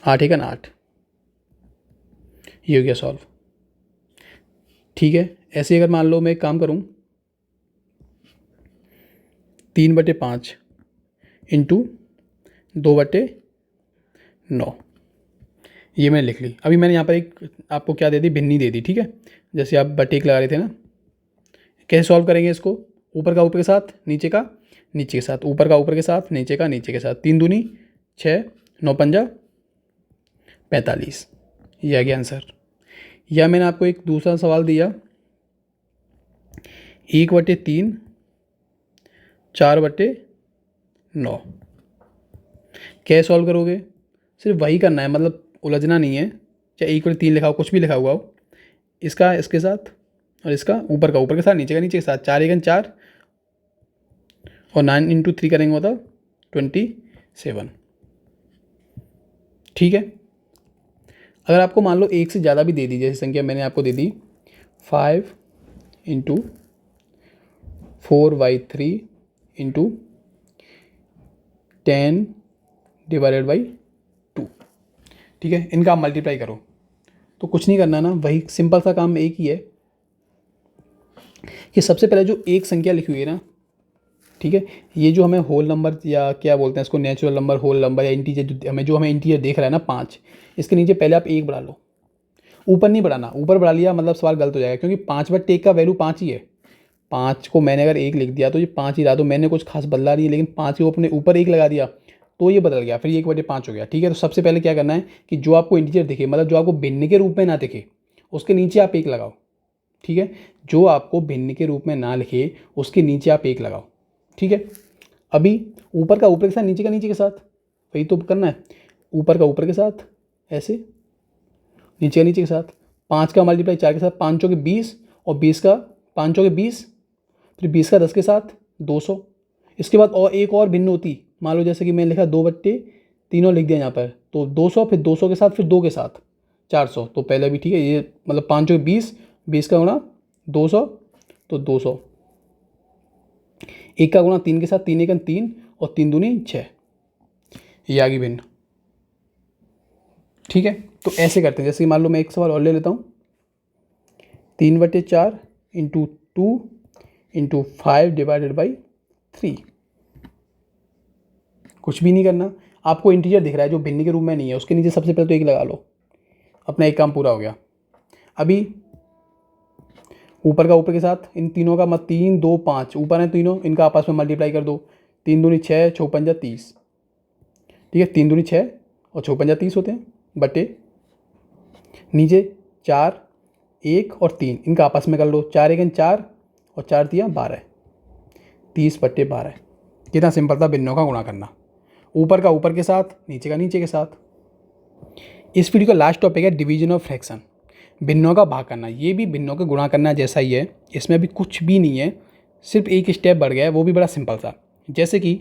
8 एकन 8, ये हो गया सॉल्व। ठीक है, ऐसे अगर मान लो मैं एक काम करूँ, 3/5 × 2/9, ये मैंने लिख ली। अभी मैंने यहाँ पर एक आपको क्या दे दी, भिन्नी दे दी। ठीक है, जैसे आप बटे 1 लगा रहे थे ना, कैसे सॉल्व करेंगे इसको, ऊपर का ऊपर के साथ, नीचे का नीचे के साथ, ऊपर का ऊपर के साथ, नीचे का नीचे के साथ। 3 दूनी 6, 9 पंजा 45, ये आ गया आंसर। या मैंने आपको एक दूसरा सवाल दिया, 1/3 4/9, कैसे सॉल्व करोगे, सिर्फ वही करना है, मतलब उलझना नहीं है, चाहे 1/3 लिखा हो, कुछ भी लिखा हुआ हो, इसका इसके साथ और इसका ऊपर का ऊपर के साथ, नीचे का नीचे के साथ। 4 एकन 4 और 9 × 3 करेंगे मतलब 27। ठीक है, अगर आपको मान लो 1 से ज़्यादा भी दे दी, जैसे संख्या मैंने आपको दे दी 5 × 4/3 × 10 डिवाइडेड बाई 2। ठीक है, इनका आप मल्टीप्लाई करो तो कुछ नहीं करना ना, वही सिंपल सा काम एक ही है कि सबसे पहले जो एक संख्या लिखी हुई है ना, ठीक है, ये जो हमें होल नंबर या क्या बोलते हैं इसको, नेचुरल नंबर, होल नंबर या इंटीजर, जो हमें इंटीजर देख रहा है ना 5, इसके नीचे पहले आप 1 बढ़ा लो। ऊपर नहीं बढ़ाना, ऊपर बढ़ा लिया मतलब सवाल गलत हो जाएगा, क्योंकि 5/1 का वैल्यू 5 ही है। 5 को मैंने अगर 1 लिख दिया तो ये 5 ही रहा, तो मैंने कुछ खास बदला नहीं है, लेकिन 5 को अपने ऊपर 1 लगा दिया तो ये बदल गया, फिर ये 1/5 हो गया। ठीक है, तो सबसे पहले क्या करना है कि जो आपको इंटीजर दिखे, मतलब जो आपको भिन्न के रूप में ना दिखे, उसके नीचे आप 1 लगाओ। ठीक है, जो आपको भिन्न के रूप में ना लिखे उसके नीचे आप 1 लगाओ। ठीक है, अभी ऊपर का ऊपर के साथ, नीचे का नीचे के साथ, वही तो करना है। ऊपर का ऊपर के साथ ऐसे, नीचे का नीचे के साथ। 5 का मल्टीप्लाई 4 के साथ, 5 चौके 20, और 20 का 5 चौके 20, फिर 20 का 10 के साथ 200। इसके बाद और एक और भिन्न होती, मान लो जैसे कि मैंने लिखा 2/3 लिख दिया यहाँ पर, तो 200, फिर 200 के साथ, फिर 2 के साथ 400। तो पहले भी ठीक है, ये मतलब 5 चौके 20, 20 का गुणा 200 तो 200। 1 का गुणा 3 के साथ, 3 1 3 और 3 दूनी 6, ये आ गई भिन्न। ठीक है, तो ऐसे करते हैं, जैसे कि मान लो मैं एक सवाल और ले लेता हूँ, 3/4 इंटू 2 इंटू 5 डिवाइडेड बाई 3। कुछ भी नहीं करना, आपको इंटीजर दिख रहा है जो भिन्न के रूप में नहीं है, उसके नीचे सबसे पहले तो 1 लगा लो, अपना एक काम पूरा हो गया। अभी ऊपर का ऊपर के साथ, इन तीनों का मत 3 2 5 ऊपर है तीनों, इनका आपस में मल्टीप्लाई कर दो। 3 दूनी 6, 6 पंजा 30। ठीक है, 3 दूनी 6 और 6 पंजा 30 होते हैं, बटे नीचे 4 1 और 3, इनका आपस में कर लो। 4 1 4 और 4 दिया 12, 30/12। कितना सिंपल था भिन्नों का गुणा करना, ऊपर का ऊपर के साथ, नीचे का नीचे के साथ। इस वीडियो का लास्ट टॉपिक है डिवीजन ऑफ फ्रैक्शन, भिन्नों का भाग करना। ये भी भिन्नों का गुणा करना जैसा ही है, इसमें भी कुछ भी नहीं है, सिर्फ एक स्टेप बढ़ गया है, वो भी बड़ा सिंपल सा। जैसे कि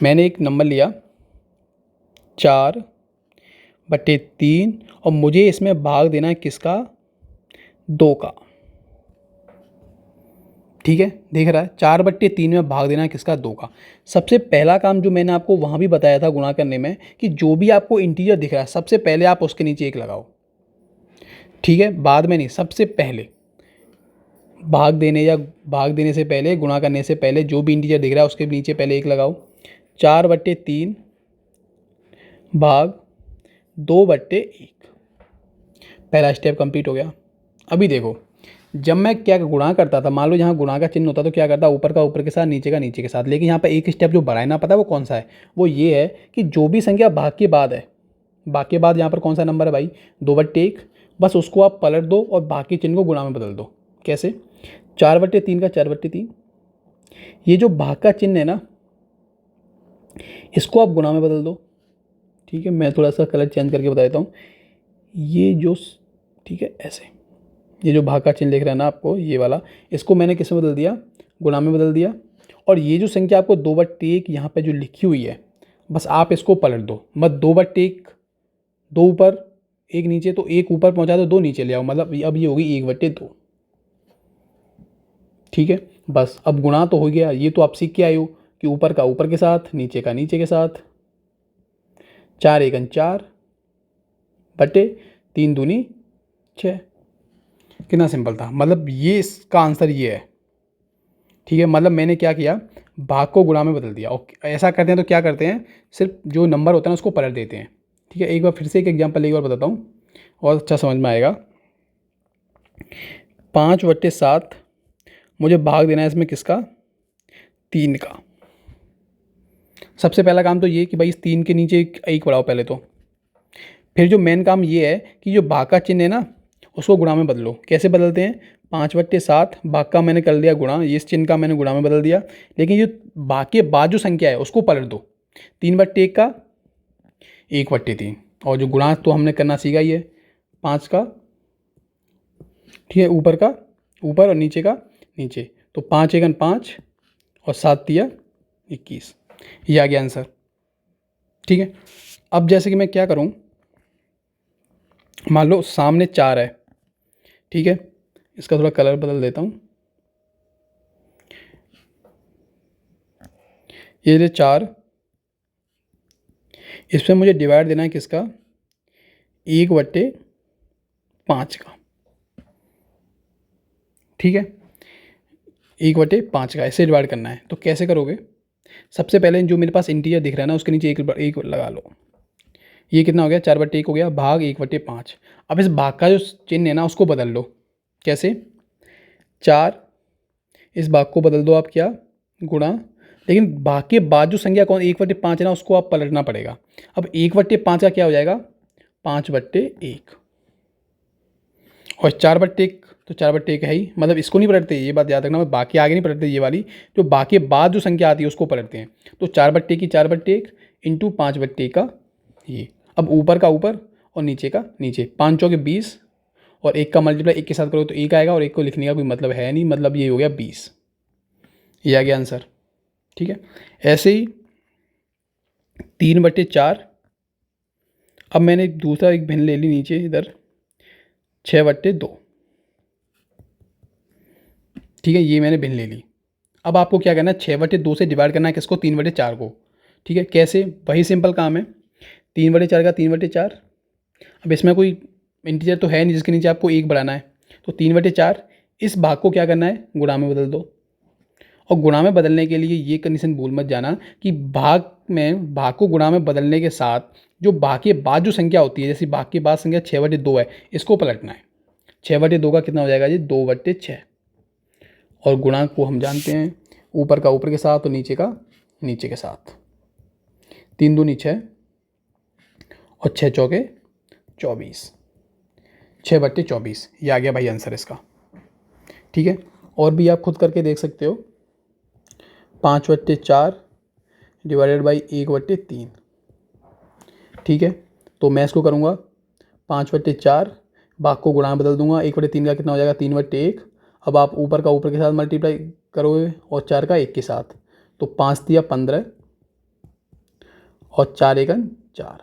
मैंने एक नंबर लिया 4/3 और मुझे इसमें भाग देना है किसका, 2 का। ठीक है, देख रहा है, 4/3 में भाग देना है किसका, 2 का। सबसे पहला काम जो मैंने आपको वहाँ भी बताया था गुणा करने में, कि जो भी आपको इंटीजर दिख रहा है सबसे पहले आप उसके नीचे 1 लगाओ। ठीक है, बाद में नहीं, सबसे पहले भाग देने या भाग देने से पहले, गुणा करने से पहले जो भी इंटीजर दिख रहा है उसके नीचे पहले 1 लगाओ। 4/3 भाग 2/1, पहला स्टेप कंप्लीट हो गया। अभी देखो, जब मैं क्या गुणा करता था, मान लो यहाँ गुणा का चिन्ह होता तो क्या करता, ऊपर का ऊपर के साथ, नीचे का नीचे के साथ। लेकिन यहाँ पर एक स्टेप जो बढ़ाना पता है वो कौन सा है, वो ये है कि जो भी संख्या भाग के बाद है, भाग के बाद यहाँ पर कौन सा नंबर है भाई, 2/1, बस उसको आप पलट दो और बाकी चिन्ह को गुणा में बदल दो। कैसे, 4/3 का 4/3, ये जो भाग का चिन्ह है ना, इसको आप गुणा में बदल दो। ठीक है, मैं थोड़ा सा कलर चेंज करके बता देता हूँ, ये जो, ठीक है ऐसे, ये जो भाग का चिन्ह लिख रहा है ना आपको, ये वाला, इसको मैंने किस में बदल दिया, गुणा में बदल दिया। और ये जो संख्या आपको 2/1 यहाँ पे जो लिखी हुई है, बस आप इसको पलट दो, मत 2/1, 2 ऊपर 1 नीचे, तो 1 ऊपर पहुँचा दो, 2 नीचे ले आओ, मतलब अब ये होगी 1/2। ठीक है, बस अब गुणा तो हो गया, ये तो आप सीख के आए हो कि ऊपर का ऊपर के साथ, नीचे का नीचे के साथ। 4 1 4 बटे 3 दूनी 6। कितना सिंपल था, मतलब ये इसका आंसर ये है। ठीक है, मतलब मैंने क्या किया, भाग को गुणा में बदल दिया। ओके, ऐसा करते हैं तो क्या करते हैं, सिर्फ जो नंबर होता है ना उसको पलट देते हैं। ठीक है, एक बार फिर से एक एग्जाम्पल एक बार बताता हूँ और अच्छा समझ में आएगा। 5/7 मुझे भाग देना है इसमें किसका, 3 का। सबसे पहला काम तो ये कि भाई इस 3 के नीचे 1 बढ़ाओ पहले तो। फिर जो मेन काम ये है कि जो भाग का चिन्ह है ना उसको गुणा में बदलो। कैसे बदलते हैं, 5/7 भाग का मैंने कर दिया गुणा, ये इस चिन्ह का मैंने गुणा में बदल दिया। लेकिन जो भाग के बाद जो संख्या है उसको पलट दो, 3/1 का 1/3, और जो गुणा तो हमने करना सीखा ही है, 5 का, ठीक है, ऊपर का ऊपर और नीचे का नीचे, तो 5 1 5 और 7 दिया 21, ये आ गया आंसर। ठीक है, अब जैसे कि मैं क्या करूँ, मान लो सामने 4 है। ठीक है, इसका थोड़ा कलर बदल देता हूँ, ये 4 इसमें मुझे डिवाइड देना है किसका, 1/5 का, ठीक है, 1/5 का ऐसे डिवाइड करना है। तो कैसे करोगे, सबसे पहले जो मेरे पास इंटीजर दिख रहा है ना उसके नीचे एक लगा लो। ये कितना हो गया, 4/1 हो गया, भाग 1/5। अब इस भाग का जो चिन्ह है ना उसको बदल लो। कैसे, 4, इस भाग को बदल दो आप क्या, गुणा, लेकिन भाग के बाद जो संख्या कौन 1/5 है ना उसको आप पलटना पड़ेगा। अब 1/5 का क्या हो जाएगा, 5/1, और 4/1 तो 4/1 है ही, मतलब इसको नहीं पलटते, ये बात याद रखना, बाकी आगे नहीं पलटते, ये वाली जो बाकी बाद जो संख्या आती है उसको पलटते हैं। तो 4/1 की 4/1 इंटू 5/1 का ये, अब ऊपर का ऊपर और नीचे का नीचे, 5 चौके 20, और 1 का मल्टीप्लाई 1 के साथ करो तो 1 आएगा, और 1 को लिखने का कोई मतलब है नहीं, मतलब ये हो गया 20, ये आ गया आंसर, ठीक है। ऐसे ही 3/4, अब मैंने दूसरा एक भिन्न ले ली नीचे इधर, 6/2, ठीक है, ये मैंने भिन्न ले ली। अब आपको क्या करना है, 6/2 से डिवाइड करना है किसको, 3/4 को, ठीक है। कैसे, वही सिंपल काम है, 3/4 का 3/4, अब इसमें कोई इंटीजर तो है नहीं जिसके नीचे आपको 1 बढ़ाना है, तो 3/4, इस भाग को क्या करना है, गुणा में बदल दो। और गुणा में बदलने के लिए ये कंडीशन भूल मत जाना कि भाग को गुणा में बदलने के साथ जो भाग के बाद जो संख्या होती है, जैसे भाग के बाद संख्या 6/2 है, इसको पलटना है। 6/2 का कितना हो जाएगा जी, 2/6, और गुणा को हम जानते हैं, ऊपर का ऊपर के साथ और नीचे का नीचे के साथ, 3 दूनी 6 और 6 चौके 24, 6/24, ये आ गया भाई आंसर इसका, ठीक है। और भी आप खुद करके देख सकते हो, 5/4 डिवाइडेड बाई 1/3, ठीक है। तो मैं इसको करूँगा 5/4, भाग को गुणा में बदल दूंगा, 1/3 का कितना हो जाएगा, 3/1। अब आप ऊपर का ऊपर के साथ मल्टीप्लाई करोगे और 4 का 1 के साथ, तो 5 दिया 15 और 4 एकन 4,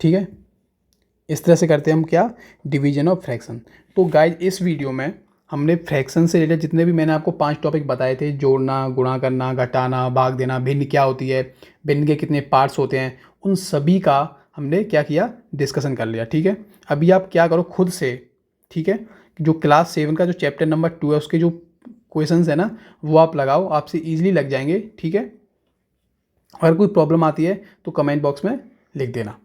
ठीक है। इस तरह से करते हैं हम क्या, डिवीजन ऑफ फ्रैक्शन। तो गाइज इस वीडियो में हमने फ्रैक्शन से रिलेटेड जितने भी मैंने आपको 5 टॉपिक बताए थे, जोड़ना, गुणा करना, घटाना, भाग देना, भिन्न क्या होती है, भिन्न के कितने पार्ट्स होते हैं, उन सभी का हमने क्या किया, डिस्कशन कर लिया, ठीक है। अभी आप क्या करो खुद से, ठीक है, जो क्लास 7 का जो चैप्टर नंबर 2 है उसके जो क्वेश्चंस है ना वो आप लगाओ, आपसे ईजिली लग जाएंगे, ठीक है। अगर कोई प्रॉब्लम आती है तो कमेंट बॉक्स में लिख देना।